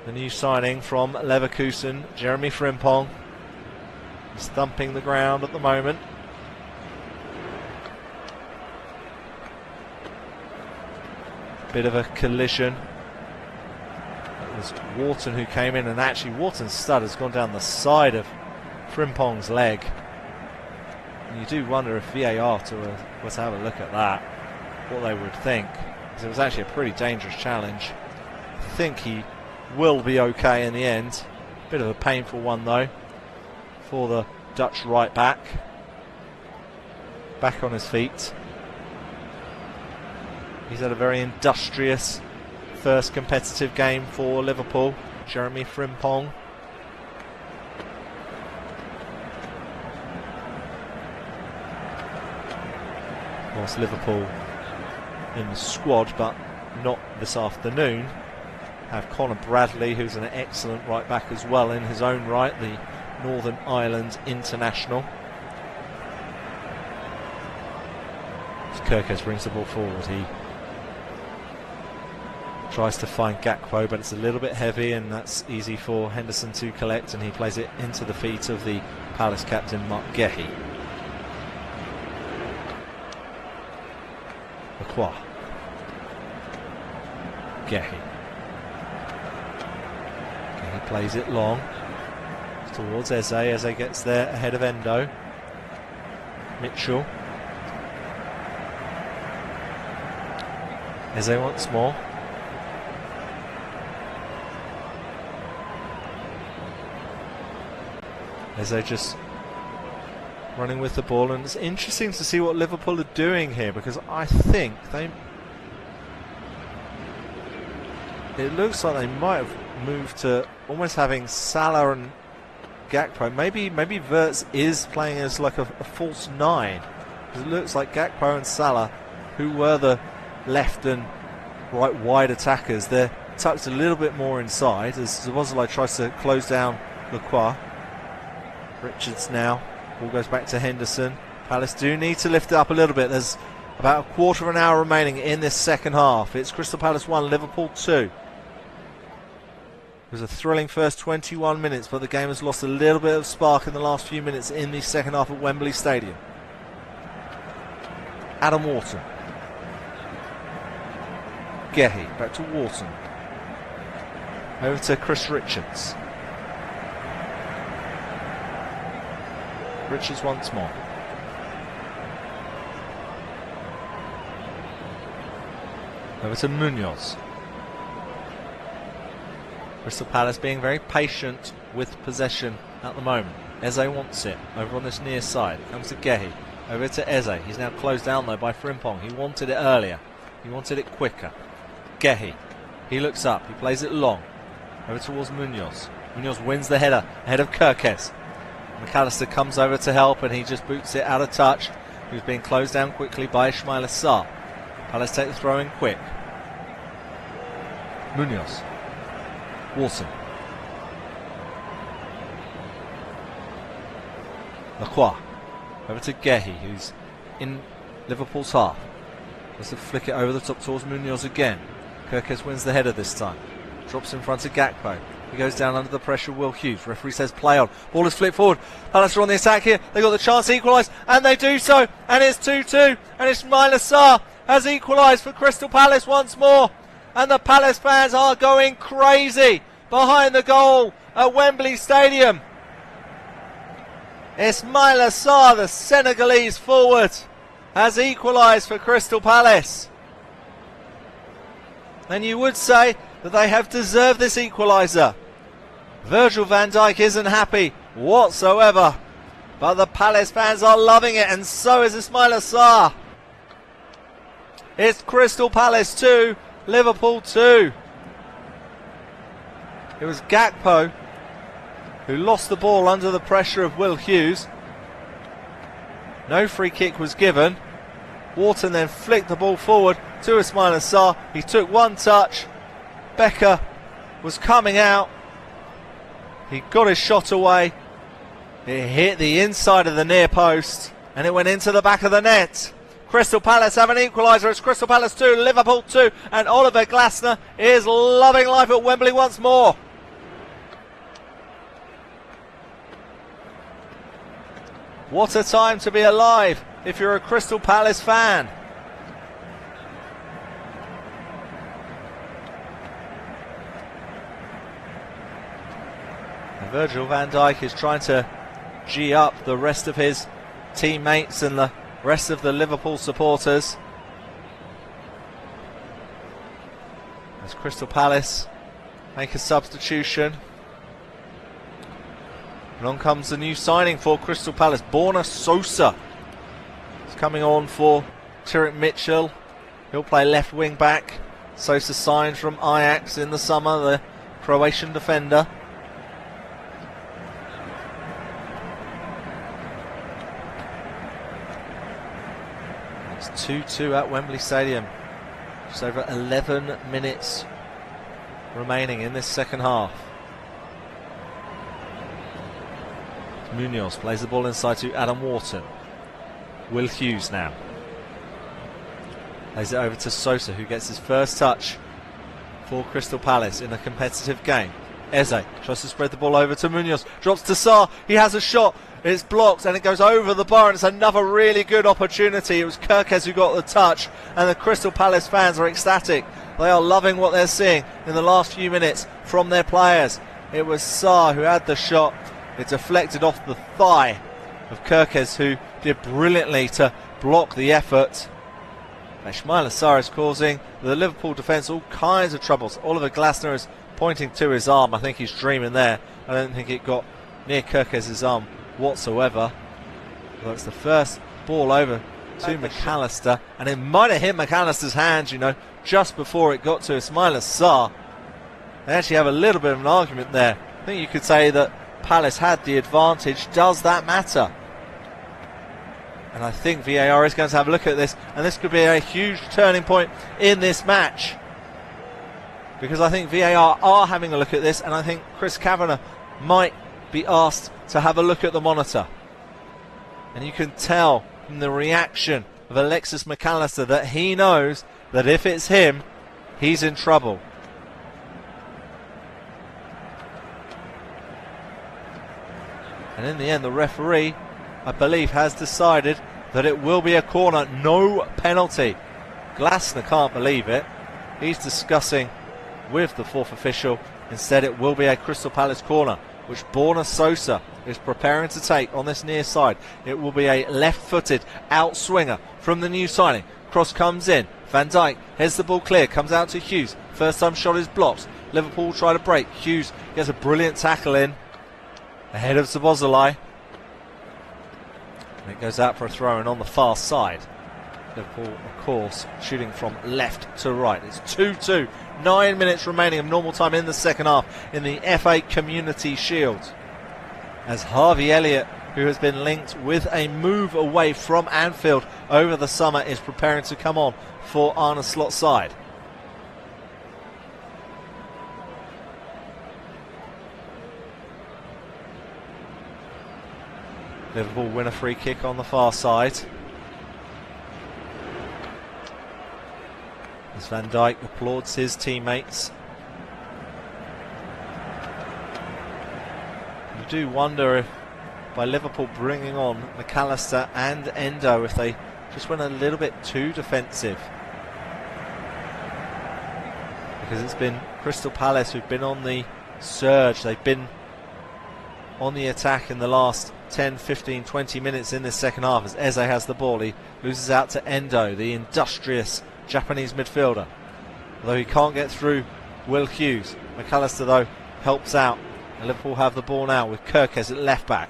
The new signing from Leverkusen, Jeremy Frimpong. He's thumping the ground at the moment. Bit of a collision. It was Wharton who came in, and actually Wharton's stud has gone down the side of Frimpong's leg. And you do wonder if VAR were to have a look at that, what they would think, because it was actually a pretty dangerous challenge. I think he will be okay in the end. Bit of a painful one though for the Dutch right back. Back on his feet. He's had a very industrious first competitive game for Liverpool, Jeremy Frimpong. Whilst Liverpool in the squad, but not this afternoon, have Conor Bradley, who's an excellent right back as well in his own right, the Northern Ireland international. As Kirkes brings the ball forward, he tries to find Gakpo, but it's a little bit heavy, and that's easy for Henderson to collect, and he plays it into the feet of the Palace captain, Mark Gehi. Lacroix. Gehi. Gehi plays it long towards Eze. Eze gets there ahead of Endo. Mitchell. Eze once more. Eze just running with the ball, and it's interesting to see what Liverpool are doing here, because I think it looks like they might have moved to almost having Salah and Gakpo. Maybe Wirtz is playing as like a false 9. It looks like Gakpo and Salah, who were the left and right wide attackers, they're tucked a little bit more inside as Szoboszlai tries to close down Lacroix. Richards now. Ball goes back to Henderson. Palace do need to lift it up a little bit. There's about a quarter of an hour remaining in this second half. It's Crystal Palace 1, Liverpool 2. It was a thrilling first 21 minutes, but the game has lost a little bit of spark in the last few minutes in the second half at Wembley Stadium. Adam Wharton. Gehi back to Wharton. Over to Chris Richards. Richards once more. Over to Munoz. Crystal Palace being very patient with possession at the moment. Eze wants it over on this near side. It comes to Gehi. Over to Eze. He's now closed down though by Frimpong. He wanted it earlier. He wanted it quicker. Gehi. He looks up. He plays it long. Over towards Munoz. Munoz wins the header ahead of Kirkes. McAllister comes over to help, and he just boots it out of touch. He was being closed down quickly by Ismail Assar. Palace take the throw in quick. Munoz. Wharton. Lacroix. Over to Gehi, who's in Liverpool's half. Let's flick it over the top towards Munoz again. Kirkes wins the header this time. Drops in front of Gakpo. He goes down under the pressure of Will Hughes. Referee says play on. Ball is flipped forward. Palace are on the attack here. They got the chance to equalise, and they do so. And it's 2-2. And Ismail Assar has equalised for Crystal Palace once more. And the Palace fans are going crazy behind the goal at Wembley Stadium. Ismail Assar, the Senegalese forward, has equalised for Crystal Palace. And you would say that they have deserved this equaliser. Virgil van Dijk isn't happy whatsoever, but the Palace fans are loving it, and so is Ismail Assar. It's Crystal Palace 2, Liverpool 2. It was Gakpo who lost the ball under the pressure of Will Hughes. No free kick was given. Wharton then flicked the ball forward to Ismail Assar. He took one touch. Becker was coming out. He got his shot away. It hit the inside of the near post, and it went into the back of the net. Crystal Palace have an equaliser. It's Crystal Palace 2, Liverpool 2, and Oliver Glasner is loving life at Wembley once more. What a time to be alive if you're a Crystal Palace fan. And Virgil van Dijk is trying to G up the rest of his teammates and the rest of the Liverpool supporters. As Crystal Palace make a substitution. Along comes the new signing for Crystal Palace, Borna Sosa. He's coming on for Tyrick Mitchell. He'll play left wing back. Sosa signed from Ajax in the summer, the Croatian defender. It's 2-2 at Wembley Stadium. Just over 11 minutes remaining in this second half. Munoz plays the ball inside to Adam Wharton. Will Hughes now. Plays it over to Sosa, who gets his first touch for Crystal Palace in a competitive game. Eze tries to spread the ball over to Munoz. Drops to Sarr. He has a shot. It's blocked and it goes over the bar, and it's another really good opportunity. It was Kirkes who got the touch, and the Crystal Palace fans are ecstatic. They are loving what they're seeing in the last few minutes from their players. It was Sarr who had the shot. It deflected off the thigh of Kirkes, who did brilliantly to block the effort. Ismaila Sarr is causing the Liverpool defence all kinds of troubles. Oliver Glasner is pointing to his arm. I think he's dreaming there. I don't think it got near Kirkes' arm whatsoever. Well, it's the first ball over to McAllister, and it might have hit McAllister's hands, you know, just before it got to Ismaila Sarr. They actually have a little bit of an argument there. I think you could say that Palace had the advantage. Does that matter? And I think VAR is going to have a look at this, and this could be a huge turning point in this match, because I think VAR are having a look at this, and I think Chris Kavanagh might be asked to have a look at the monitor. And you can tell from the reaction of Alexis McAllister that he knows that if it's him, he's in trouble. And in the end, the referee, I believe, has decided that it will be a corner, no penalty. Glasner can't believe it. He's discussing with the fourth official. Instead, it will be a Crystal Palace corner, which Borna Sosa is preparing to take on this near side. It will be a left-footed outswinger from the new signing. Cross comes in. Van Dijk heads the ball clear, comes out to Hughes. First time shot is blocked. Liverpool try to break. Hughes gets a brilliant tackle in ahead of Szoboszlai. And it goes out for a throw-in on the far side. Liverpool, of course, shooting from left to right. It's 2-2. 9 minutes remaining of normal time in the second half in the FA Community Shield, as Harvey Elliott, who has been linked with a move away from Anfield over the summer, is preparing to come on for Arne Slot's side. Liverpool win a free kick on the far side. As Van Dijk applauds his teammates. You do wonder if, by Liverpool bringing on McAllister and Endo, if they just went a little bit too defensive. Because it's been Crystal Palace who've been on the surge. They've been on the attack in the last 10, 15, 20 minutes in this second half, as Eze has the ball. He loses out to Endo, the industrious Japanese midfielder. Although he can't get through Will Hughes. McAllister, though, helps out. And Liverpool have the ball now with Kirkes at left back.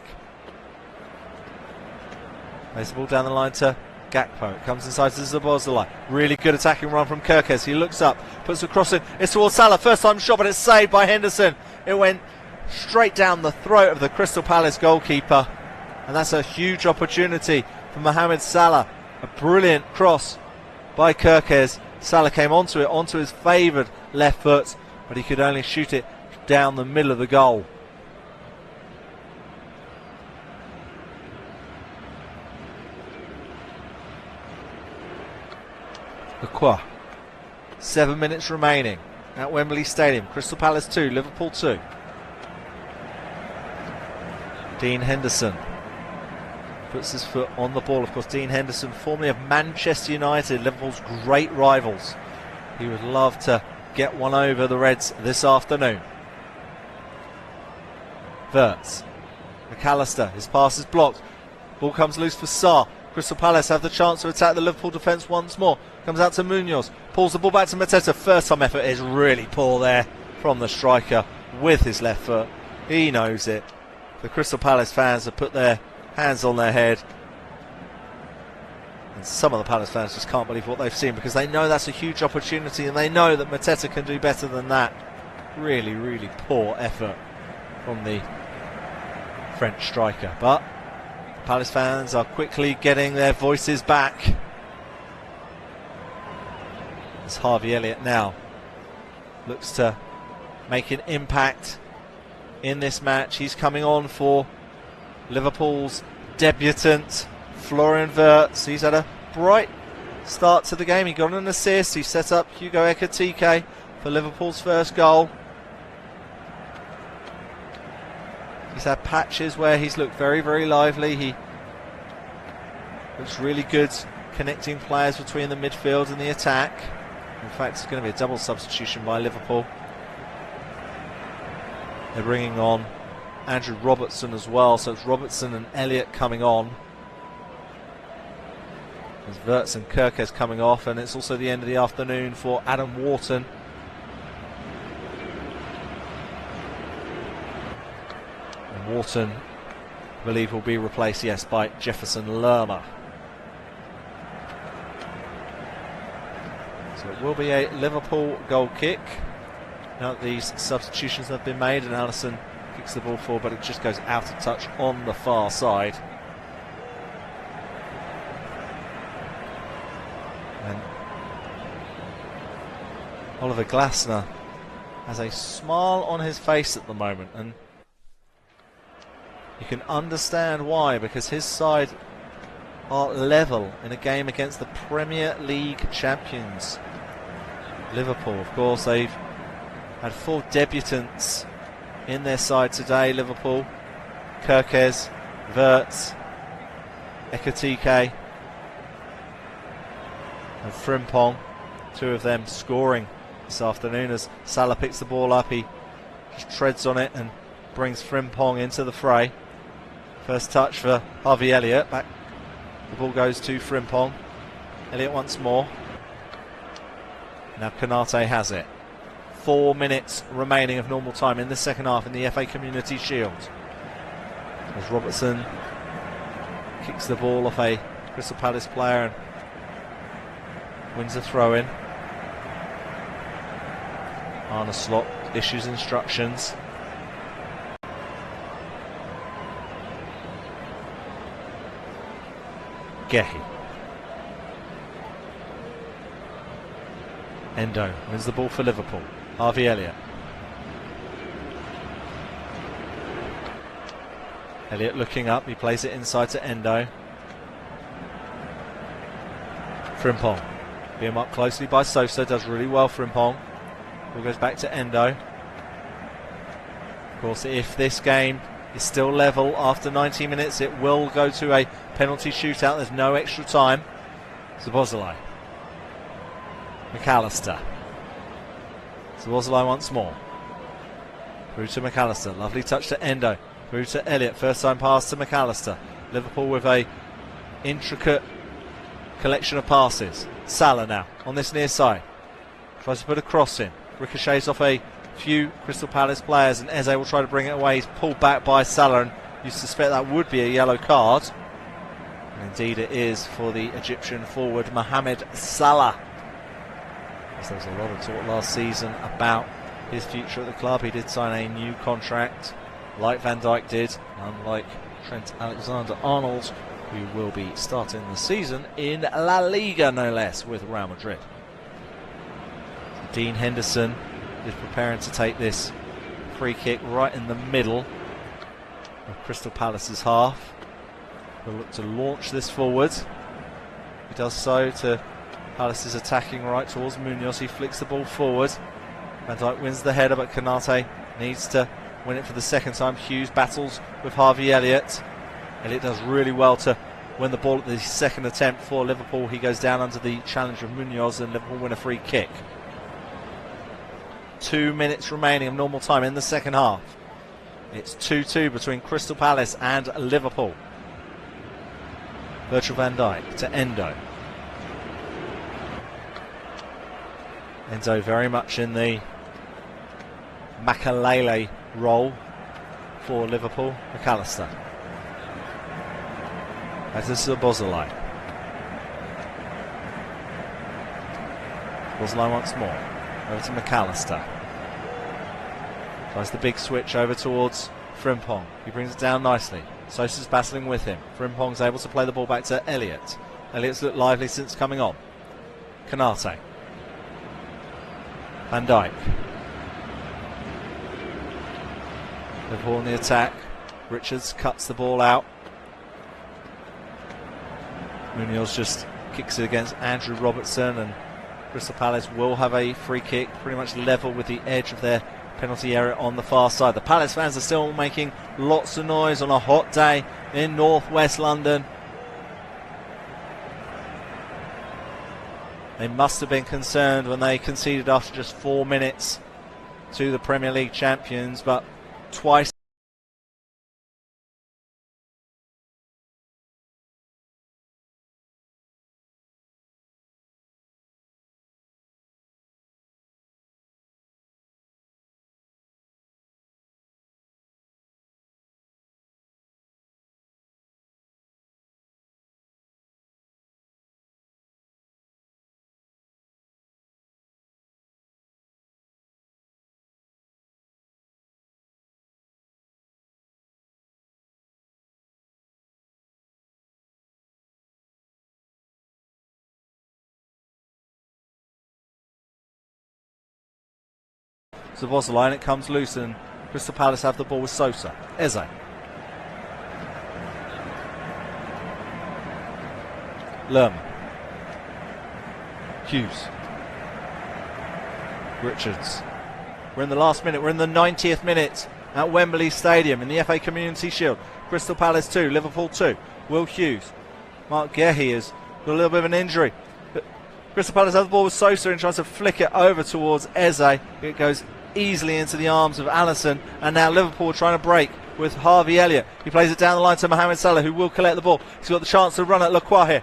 Plays the ball down the line to Gakpo. It comes inside to Szoboszlai. Really good attacking run from Kirkes. He looks up, puts the cross in. It's towards Salah. First time shot, but it's saved by Henderson. It went straight down the throat of the Crystal Palace goalkeeper. And that's a huge opportunity for Mohamed Salah. A brilliant cross by Kirkes. Salah came onto it, onto his favoured left foot, but he could only shoot it down the middle of the goal. Lacroix. 7 minutes remaining at Wembley Stadium. Crystal Palace 2, Liverpool 2. Dean Henderson puts his foot on the ball. Of course, Dean Henderson, formerly of Manchester United, Liverpool's great rivals. He would love to get one over the Reds this afternoon. Wirtz. McAllister, his pass is blocked. Ball comes loose for Sarr. Crystal Palace have the chance to attack the Liverpool defence once more. Comes out to Munoz. Pulls the ball back to Mateta. First time effort is really poor there from the striker with his left foot. He knows it. The Crystal Palace fans have put their hands on their head. And some of the Palace fans just can't believe what they've seen, because they know that's a huge opportunity and they know that Mateta can do better than that. Really, really poor effort from the French striker. But Palace fans are quickly getting their voices back. As Harvey Elliott now looks to make an impact in this match. He's coming on for Liverpool's debutant, Florian Wirtz. He's had a bright start to the game. He got an assist. He set up Hugo Ekitike for Liverpool's first goal. He's had patches where he's looked very, very lively. He looks really good connecting players between the midfield and the attack. In fact, it's going to be a double substitution by Liverpool. They're bringing on Andrew Robertson as well, so it's Robertson and Elliott coming on. There's Wirtz and Kirkes coming off, and it's also the end of the afternoon for Adam Wharton. And Wharton, I believe, will be replaced, yes, by Jefferson Lerma. So it will be a Liverpool goal kick. Now that these substitutions have been made, and Alisson kicks the ball forward, but it just goes out of touch on the far side. And Oliver Glasner has a smile on his face at the moment, and you can understand why, because his side are level in a game against the Premier League champions Liverpool. Of course, they've had 4 debutants in their side today. Liverpool, Kirkes, Wirtz, Ekitike and Frimpong, 2 of them scoring this afternoon. As Salah picks the ball up, he just treads on it and brings Frimpong into the fray. First touch for Harvey Elliott. Back, the ball goes to Frimpong. Elliott once more. Now Konate has it. 4 minutes remaining of normal time in the second half in the FA Community Shield. As Robertson kicks the ball off a Crystal Palace player and wins a throw-in. Arne Slot issues instructions. Gehi. Endo wins the ball for Liverpool. Harvey Elliott. Elliott looking up, he plays it inside to Endo. Frimpong being marked closely by Sosa, does really well. Frimpong. Ball goes back to Endo. Of course, if this game is still level after 90 minutes, it will go to a penalty shootout. There's no extra time. Szoboszlai. McAllister. Szoboszlai once more. Through to McAllister. Lovely touch to Endo. Through to Elliott. First time pass to McAllister. Liverpool with a intricate collection of passes. Salah now on this near side. Tries to put a cross in. Ricochets off a few Crystal Palace players, and Eze will try to bring it away. He's pulled back by Salah, and you suspect that would be a yellow card. And indeed it is for the Egyptian forward Mohamed Salah. There was a lot of talk last season about his future at the club. He did sign a new contract, like Van Dijk did, unlike Trent Alexander-Arnold, who will be starting the season in La Liga, no less, with Real Madrid. Dean Henderson is preparing to take this free kick right in the middle of Crystal Palace's half. He'll look to launch this forward. He does so to Palace's attacking right towards Munoz. He flicks the ball forward. Van Dijk wins the header, but Konate needs to win it for the second time. Hughes battles with Harvey Elliott. Elliott does really well to win the ball at the second attempt for Liverpool. He goes down under the challenge of Munoz, and Liverpool win a free kick. 2 minutes remaining of normal time in the second half. It's 2-2 between Crystal Palace and Liverpool. Virgil van Dijk to Endo. Endo very much in the Makalele role for Liverpool. McAllister. That is Szoboszlai. Szoboszlai once more. Over to McAllister. Tries the big switch over towards Frimpong. He brings it down nicely. Sosa's battling with him. Frimpong's able to play the ball back to Elliott. Elliott's looked lively since coming on. Konate. Van Dijk. Liverpool on the attack. Richards cuts the ball out. Munoz just kicks it against Andrew Robertson, and Crystal Palace will have a free kick pretty much level with the edge of their penalty area on the far side. The Palace fans are still making lots of noise on a hot day in northwest London. They must have been concerned when they conceded after just 4 minutes to the Premier League champions, but twice Zabozlai, and it comes loose, and Crystal Palace have the ball with Sosa. Eze. Lerman. Hughes. Richards. We're in the last minute. We're in the 90th minute at Wembley Stadium in the FA Community Shield. Crystal Palace 2, Liverpool 2. Will Hughes. Mark Gehi has got a little bit of an injury. But Crystal Palace have the ball with Sosa and tries to flick it over towards Eze. It goes easily into the arms of Alisson, and now Liverpool trying to break with Harvey Elliott. He plays it down the line to Mohamed Salah, who will collect the ball. He's got the chance to run at Lacroix here.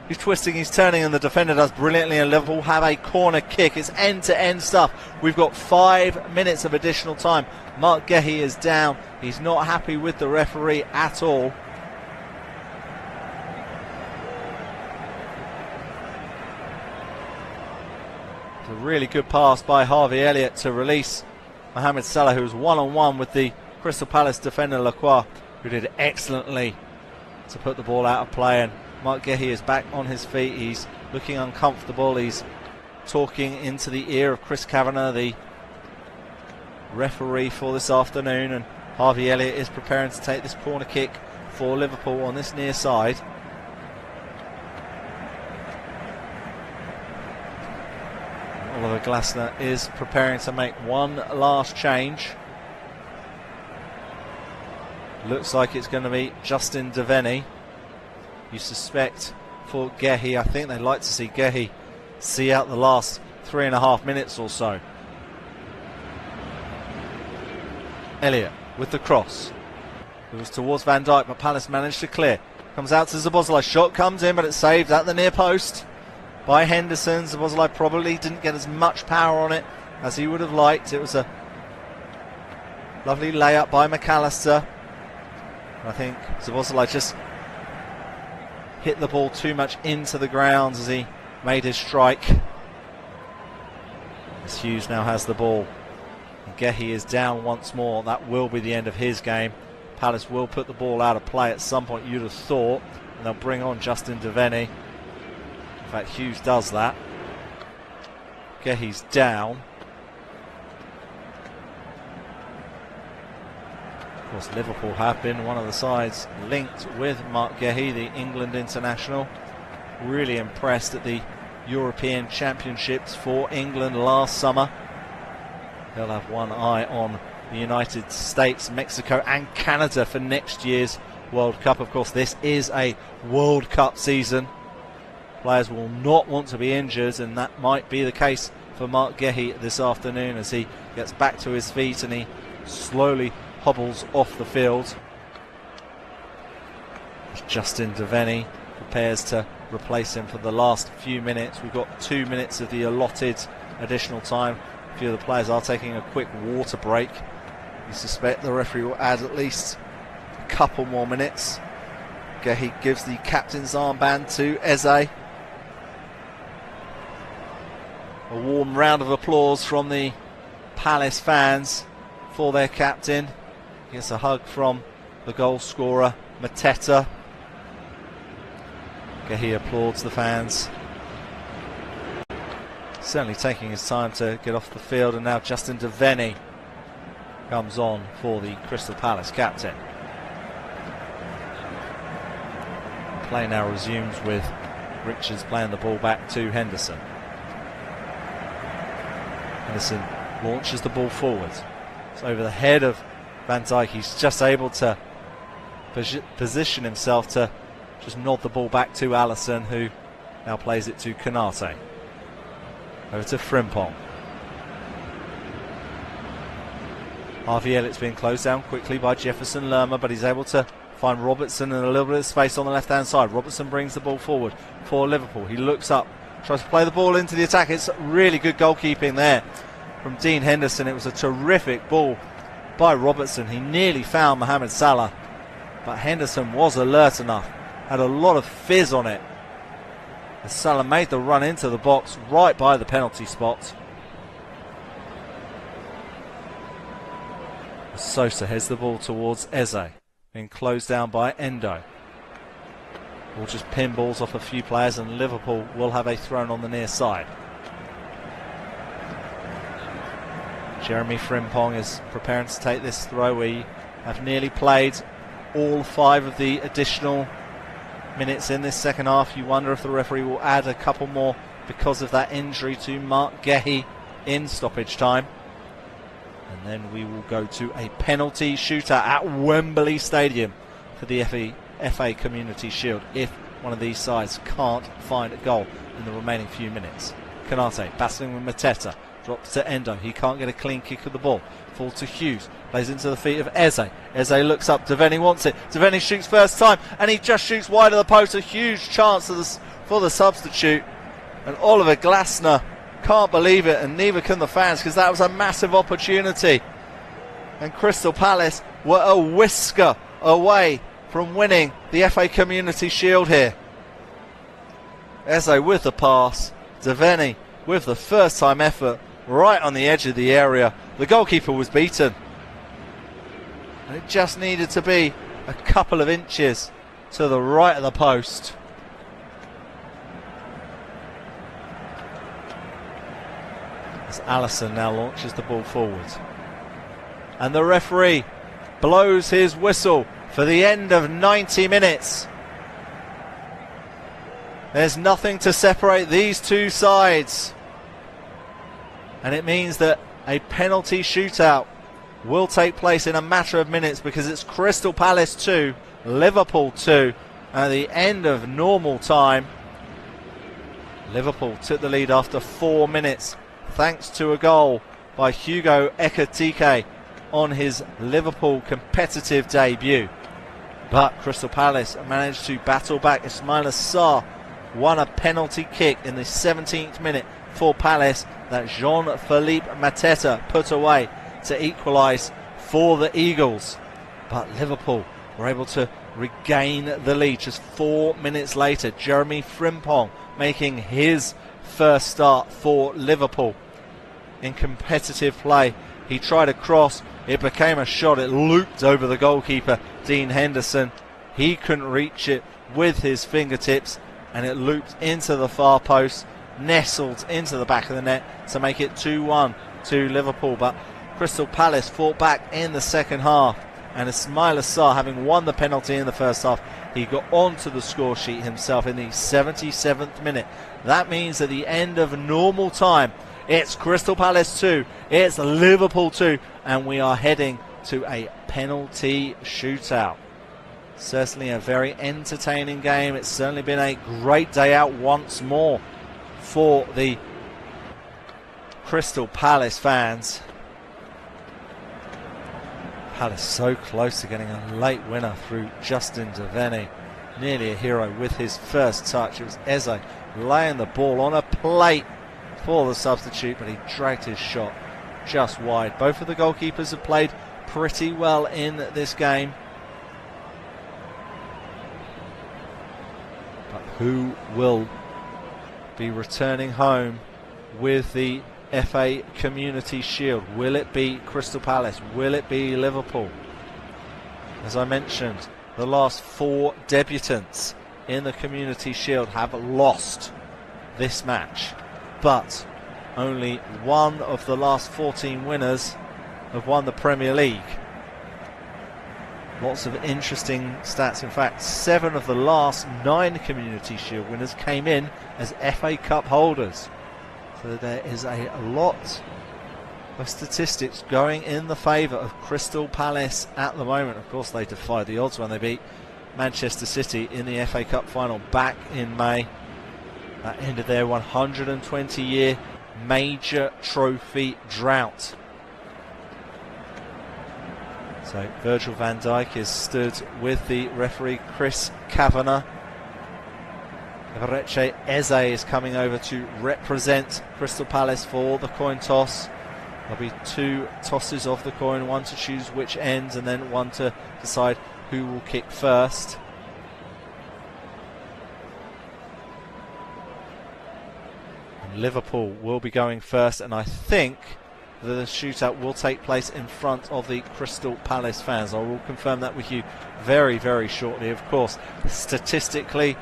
He's twisting, he's turning, and the defender does brilliantly, and Liverpool have a corner kick. It's end-to-end stuff. We've got 5 minutes of additional time. Mark Gehi is down. He's not happy with the referee at all. A really good pass by Harvey Elliott to release Mohamed Salah, who was one-on-one with the Crystal Palace defender Lacroix, who did excellently to put the ball out of play. And Mark Gehi is back on his feet. He's looking uncomfortable. He's talking into the ear of Chris Kavanagh, the referee for this afternoon, and Harvey Elliott is preparing to take this corner kick for Liverpool on this near side. Oliver Glasner is preparing to make one last change. Looks like it's going to be Justin Devenny. You suspect for Gehi. I think they'd like to see Gehi see out the last 3.5 minutes or so. Elliott with the cross. It was towards Van Dijk, but Palace managed to clear. Comes out to Zabozlai. Shot comes in, but it's saved at the near post by Henderson. Zabozlai probably didn't get as much power on it as he would have liked. It was a lovely layup by McAllister. I think Zabozlai just hit the ball too much into the grounds as he made his strike. As Hughes now has the ball. And Gehi is down once more. That will be the end of his game. Palace will put the ball out of play at some point, you'd have thought, and they'll bring on Justin Devenny. In fact, Hughes does that. Gehi's down. Of course, Liverpool have been one of the sides linked with Mark Gehi, the England international. Really impressed at the European Championships for England last summer. They'll have one eye on the United States, Mexico and Canada for next year's World Cup. Of course, this is a World Cup season. Players will not want to be injured, and that might be the case for Mark Gehi this afternoon as he gets back to his feet and he slowly hobbles off the field. Justin Devenny prepares to replace him for the last few minutes. We've got 2 minutes of the allotted additional time. A few of the players are taking a quick water break. You suspect the referee will add at least a couple more minutes. Gehi gives the captain's armband to Eze. A warm round of applause from the Palace fans for their captain. Gets a hug from the goal scorer, Mateta. Gehi applauds the fans. Certainly taking his time to get off the field, and now Justin Devenny comes on for the Crystal Palace captain. Play now resumes with Richards playing the ball back to Henderson. Henderson launches the ball forward. It's over the head of Van Dijk. He's just able to position himself to just nod the ball back to Alisson, who now plays it to Konate. Over to Frimpong. Harvey Elliott's being closed down quickly by Jefferson Lerma, but he's able to find Robertson and a little bit of space on the left-hand side. Robertson brings the ball forward for Liverpool. He looks up, tries to play the ball into the attack. It's really good goalkeeping there from Dean Henderson. It was a terrific ball by Robertson. He nearly found Mohamed Salah, but Henderson was alert enough, had a lot of fizz on it, as Salah made the run into the box right by the penalty spot. Sosa heads the ball towards Eze, being closed down by Endo. We'll just pin balls off a few players, and Liverpool will have a thrown on the near side. Jeremy Frimpong is preparing to take this throw. We have nearly played all 5 of the additional minutes in this second half. You wonder if the referee will add a couple more because of that injury to Mark Gehi in stoppage time. And then we will go to a penalty shootout at Wembley Stadium for the FA Community Shield if one of these sides can't find a goal in the remaining few minutes. Konate battling with Mateta, drops to Endo. He can't get a clean kick of the ball. Fall to Hughes, plays into the feet of Eze. Eze looks up, Devaney wants it. Devaney shoots first time, and he just shoots wide of the post. A huge chance for the substitute. And Oliver Glasner can't believe it, and neither can the fans, because that was a massive opportunity. And Crystal Palace were a whisker away from winning the FA Community Shield here. Eze with the pass, Devaney with the first time effort right on the edge of the area. The goalkeeper was beaten, and it just needed to be a couple of inches to the right of the post. As Alisson now launches the ball forward, and the referee blows his whistle for the end of 90 minutes. There's nothing to separate these two sides, and it means that a penalty shootout will take place in a matter of minutes, because it's Crystal Palace 2, Liverpool 2. At the end of normal time, Liverpool took the lead after 4 minutes, thanks to a goal by Hugo Ekitike on his Liverpool competitive debut. But Crystal Palace managed to battle back. Ismaila Sarr won a penalty kick in the 17th minute for Palace that Jean-Philippe Mateta put away to equalise for the Eagles. But Liverpool were able to regain the lead just 4 minutes later. Jeremy Frimpong making his first start for Liverpool in competitive play. He tried a cross, it became a shot, it looped over the goalkeeper Dean Henderson. He couldn't reach it with his fingertips, and it looped into the far post, nestled into the back of the net to make it 2-1 to Liverpool. But Crystal Palace fought back in the second half, and Ismaila Sarr, having won the penalty in the first half, he got onto the score sheet himself in the 77th minute. That means at the end of normal time, it's Crystal Palace 2, it's Liverpool 2, and we are heading to a penalty shootout. Certainly a very entertaining game. It's certainly been a great day out once more for the Crystal Palace fans. Palace so close to getting a late winner through Justin Devaney. Nearly a hero with his first touch. It was Eze laying the ball on a plate for the substitute, but he dragged his shot just wide. Both of the goalkeepers have played pretty well in this game. But who will be returning home with the FA Community Shield? Will it be Crystal Palace? Will it be Liverpool? As I mentioned, the last 4 debutants in the Community Shield have lost this match, but only one of the last 14 winners have won the Premier League. Lots of interesting stats. In fact, 7 of the last 9 Community Shield winners came in as FA Cup holders. So there is a lot of statistics going in the favour of Crystal Palace at the moment. Of course, they defied the odds when they beat Manchester City in the FA Cup final back in May. That ended their 120-year major trophy drought. So Virgil van Dijk is stood with the referee Chris Kavanagh. Eberechi Eze is coming over to represent Crystal Palace for the coin toss. There'll be 2 tosses of the coin, one to choose which ends and then one to decide who will kick first. And Liverpool will be going first, and I think the shootout will take place in front of the Crystal Palace fans. I will confirm that with you very, very shortly. Of course, statistically,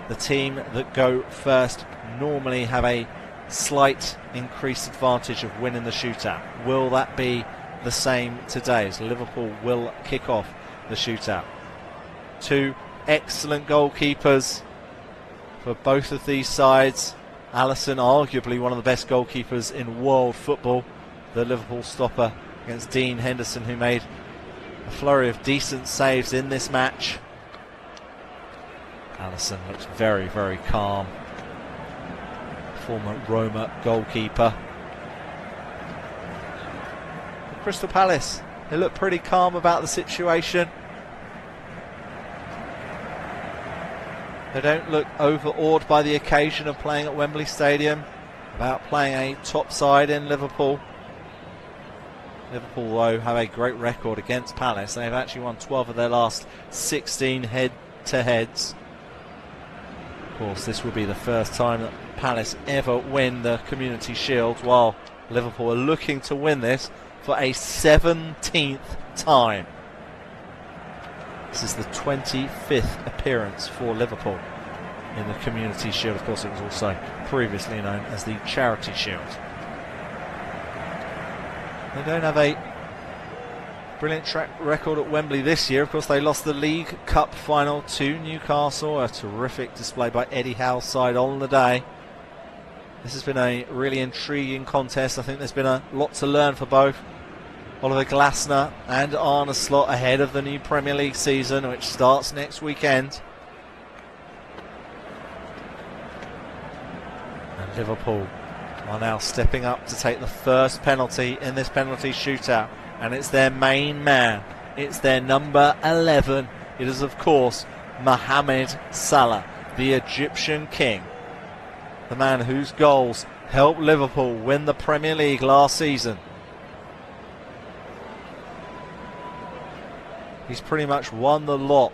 the team that go first normally have a slight increased advantage of winning the shootout. Will that be the same today, as Liverpool will kick off the shootout? 2 excellent goalkeepers for both of these sides. Alisson, arguably one of the best goalkeepers in world football. The Liverpool stopper against Dean Henderson, who made a flurry of decent saves in this match. Alisson looks very, very calm. Former Roma goalkeeper. Crystal Palace, they look pretty calm about the situation. They don't look overawed by the occasion of playing at Wembley Stadium, about playing a top side in Liverpool. Liverpool, though, have a great record against Palace. They've actually won 12 of their last 16 head-to-heads. Of course, this will be the first time that Palace ever win the Community Shield, while Liverpool are looking to win this for a 17th time. This is the 25th appearance for Liverpool in the Community Shield. Of course, it was also previously known as the Charity Shield. They don't have a brilliant track record at Wembley this year. Of course, they lost the League Cup final to Newcastle. A terrific display by Eddie Howe's side on the day. This has been a really intriguing contest. I think there's been a lot to learn for both Oliver Glasner and Arne Slot ahead of the new Premier League season, which starts next weekend. And Liverpool are now stepping up to take the first penalty in this penalty shootout, and it's their main man, it's their number 11. It is, of course, Mohamed Salah, the Egyptian king, the man whose goals helped Liverpool win the Premier League last season. He's pretty much won the lot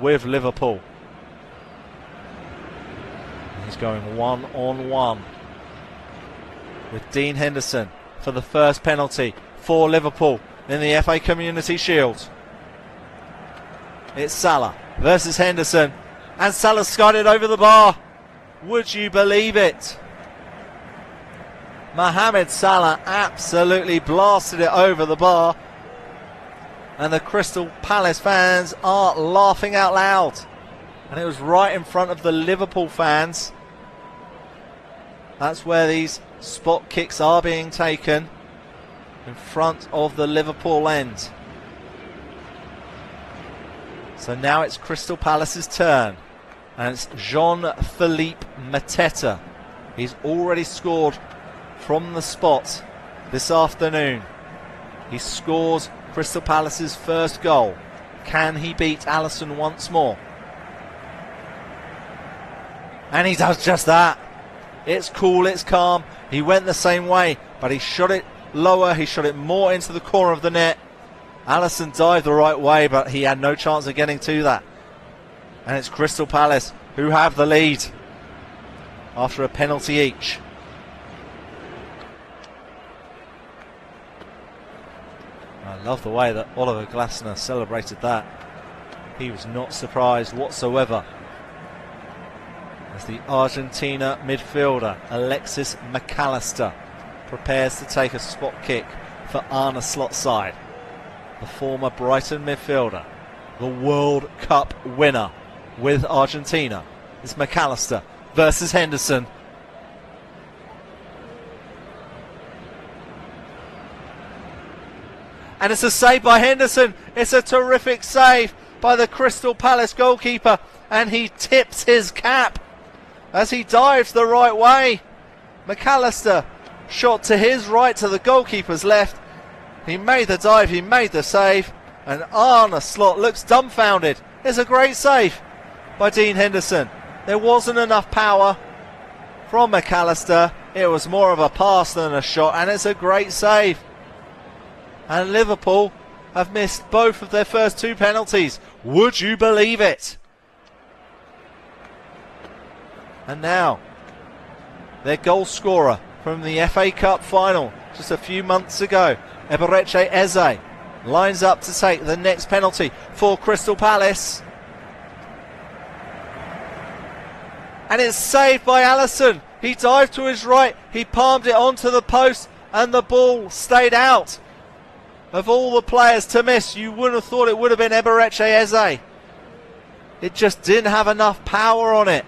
with Liverpool. He's going one-on-one with Dean Henderson for the first penalty for Liverpool in the FA Community Shield. It's Salah versus Henderson, and Salah skied it over the bar. Would you believe it? Mohamed Salah absolutely blasted it over the bar, and the Crystal Palace fans are laughing out loud. And it was right in front of the Liverpool fans. That's where these spot kicks are being taken, in front of the Liverpool end. So now it's Crystal Palace's turn, and it's Jean-Philippe Mateta. He's already scored from the spot this afternoon. He scores Crystal Palace's first goal. Can he beat Alisson once more? And he does just that. It's cool, it's calm. He went the same way, but he shot it lower, he shot it more into the corner of the net. Alisson dived the right way, but he had no chance of getting to that. And it's Crystal Palace who have the lead after a penalty each. I love the way that Oliver Glasner celebrated that. He was not surprised whatsoever, as the Argentina midfielder Alexis McAllister prepares to take a spot kick for Arne Slot's side. The former Brighton midfielder the World Cup winner with Argentina. It's McAllister versus Henderson. And it's a save by Henderson. It's a terrific save by the Crystal Palace goalkeeper. And he tips his cap as he dives the right way. McAllister shot to his right, to the goalkeeper's left. He made the dive, he made the save. And Arne Slot looks dumbfounded. It's a great save by Dean Henderson. There wasn't enough power from McAllister. It was more of a pass than a shot. And it's a great save. And Liverpool have missed both of their first 2 penalties. Would you believe it? And now, their goal scorer from the FA Cup final just a few months ago, Eberechi Eze, lines up to take the next penalty for Crystal Palace. And it's saved by Alisson. He dived to his right, he palmed it onto the post, and the ball stayed out. Of all the players to miss, you wouldn't have thought it would have been Eberechi Eze. It just didn't have enough power on it.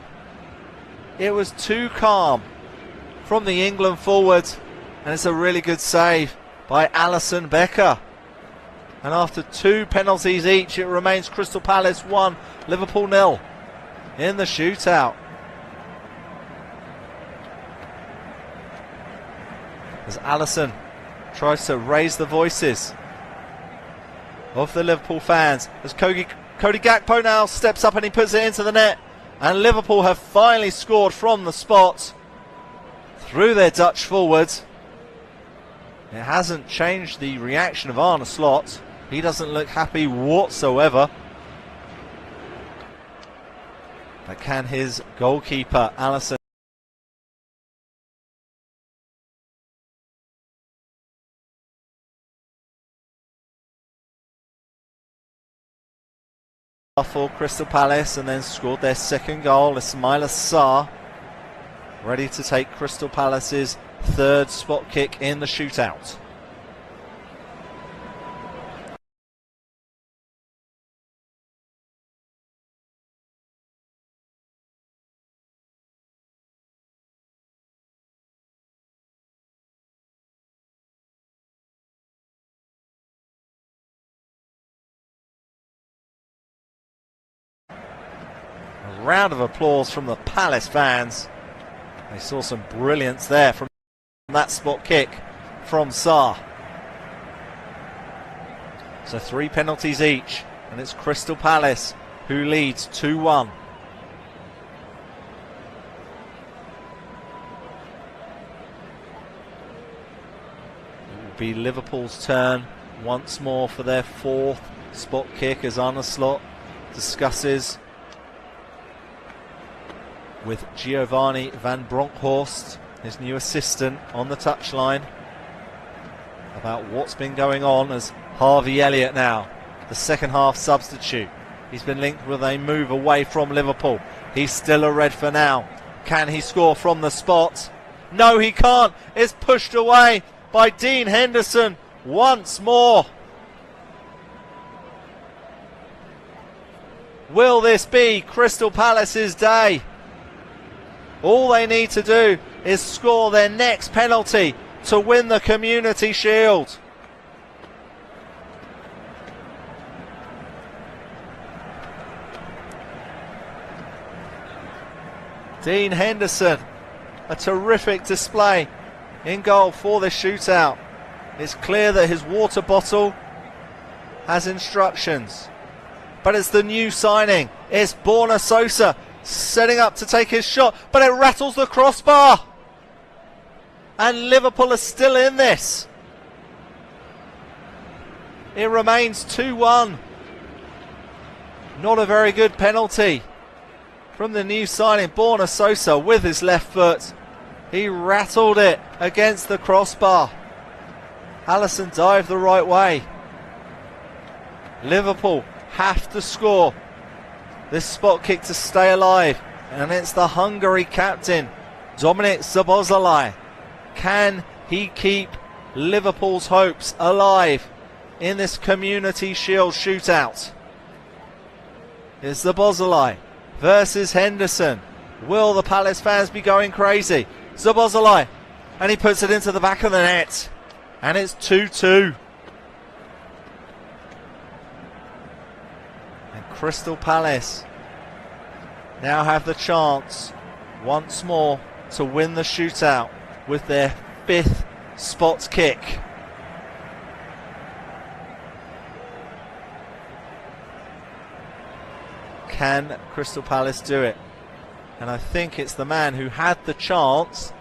It was too calm from the England forward, and it's a really good save by Alisson Becker. And after 2 penalties each, it remains Crystal Palace 1, Liverpool 0 in the shootout. As Alisson tries to raise the voices of the Liverpool fans, as Cody Gakpo now steps up and he puts it into the net. And Liverpool have finally scored from the spot through their Dutch forwards. It hasn't changed the reaction of Arne Slot. He doesn't look happy whatsoever. But can his goalkeeper, Alisson, for Crystal Palace, and then scored their second goal. Ismaila Sarr ready to take Crystal Palace's 3rd spot kick in the shootout. A round of applause from the Palace fans. They saw some brilliance there from that spot kick from Sarr. So 3 penalties each, and it's Crystal Palace who leads 2-1. It will be Liverpool's turn once more for their 4th spot kick, as Arne Slot discusses with Giovanni van Bronckhorst, his new assistant, on the touchline about what's been going on, as Harvey Elliott now, the second half substitute. He's been linked with a move away from Liverpool. He's still a red for now. Can he score from the spot? No, he can't. It's pushed away by Dean Henderson once more. Will this be Crystal Palace's day? All they need to do is score their next penalty to win the Community Shield. Dean Henderson, a terrific display in goal for this shootout. It's clear that his water bottle has instructions, but it's the new signing. It's Borna Sosa setting up to take his shot, but it rattles the crossbar, and Liverpool are still in this. It remains 2-1. Not a very good penalty from the new signing, Borna Sosa, with his left foot. He rattled it against the crossbar. Alisson dived the right way. Liverpool have to score this spot kick to stay alive, and it's the Hungary captain, Dominik Szoboszlai. Can he keep Liverpool's hopes alive in this Community Shield shootout? It's Zabozalai versus Henderson. Will the Palace fans be going crazy? Zabozalai, and he puts it into the back of the net, and it's 2-2. And Crystal Palace now have the chance once more to win the shootout with their 5th spot kick. Can Crystal Palace do it? And I think it's the man who had the chance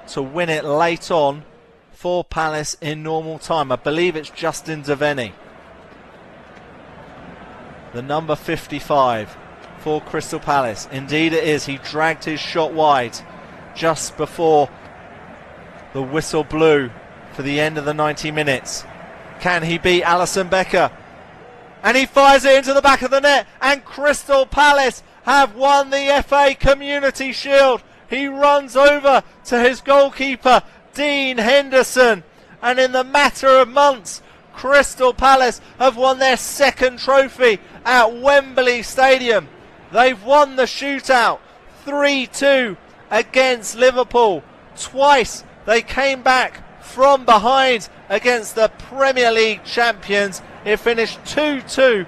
to win it late on for Palace in normal time. I believe it's Justin Devenny, the number 55 for Crystal Palace. Indeed it is. He dragged his shot wide just before the whistle blew for the end of the 90 minutes. Can he beat Alisson Becker? And he fires it into the back of the net, and Crystal Palace have won the FA Community Shield. He runs over to his goalkeeper, Dean Henderson, and in the matter of months, Crystal Palace have won their 2nd trophy at Wembley Stadium. They've won the shootout 3-2 against Liverpool. Twice they came back from behind against the Premier League champions. It finished 2-2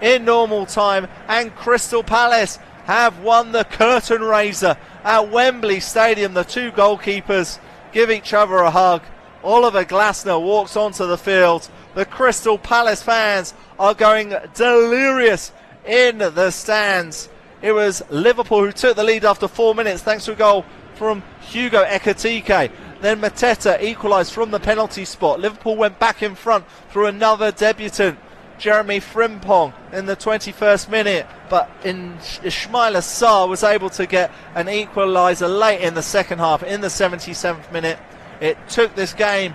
in normal time, and Crystal Palace have won the curtain raiser at Wembley Stadium. The two goalkeepers give each other a hug. Oliver Glasner walks onto the field. The Crystal Palace fans are going delirious in the stands. It was Liverpool who took the lead after 4 minutes thanks to a goal from Hugo Ekitike. Then Mateta equalised from the penalty spot. Liverpool went back in front through another debutant, Jeremy Frimpong, in the 21st minute. But Ismail Assar was able to get an equaliser late in the second half, in the 77th minute. It took this game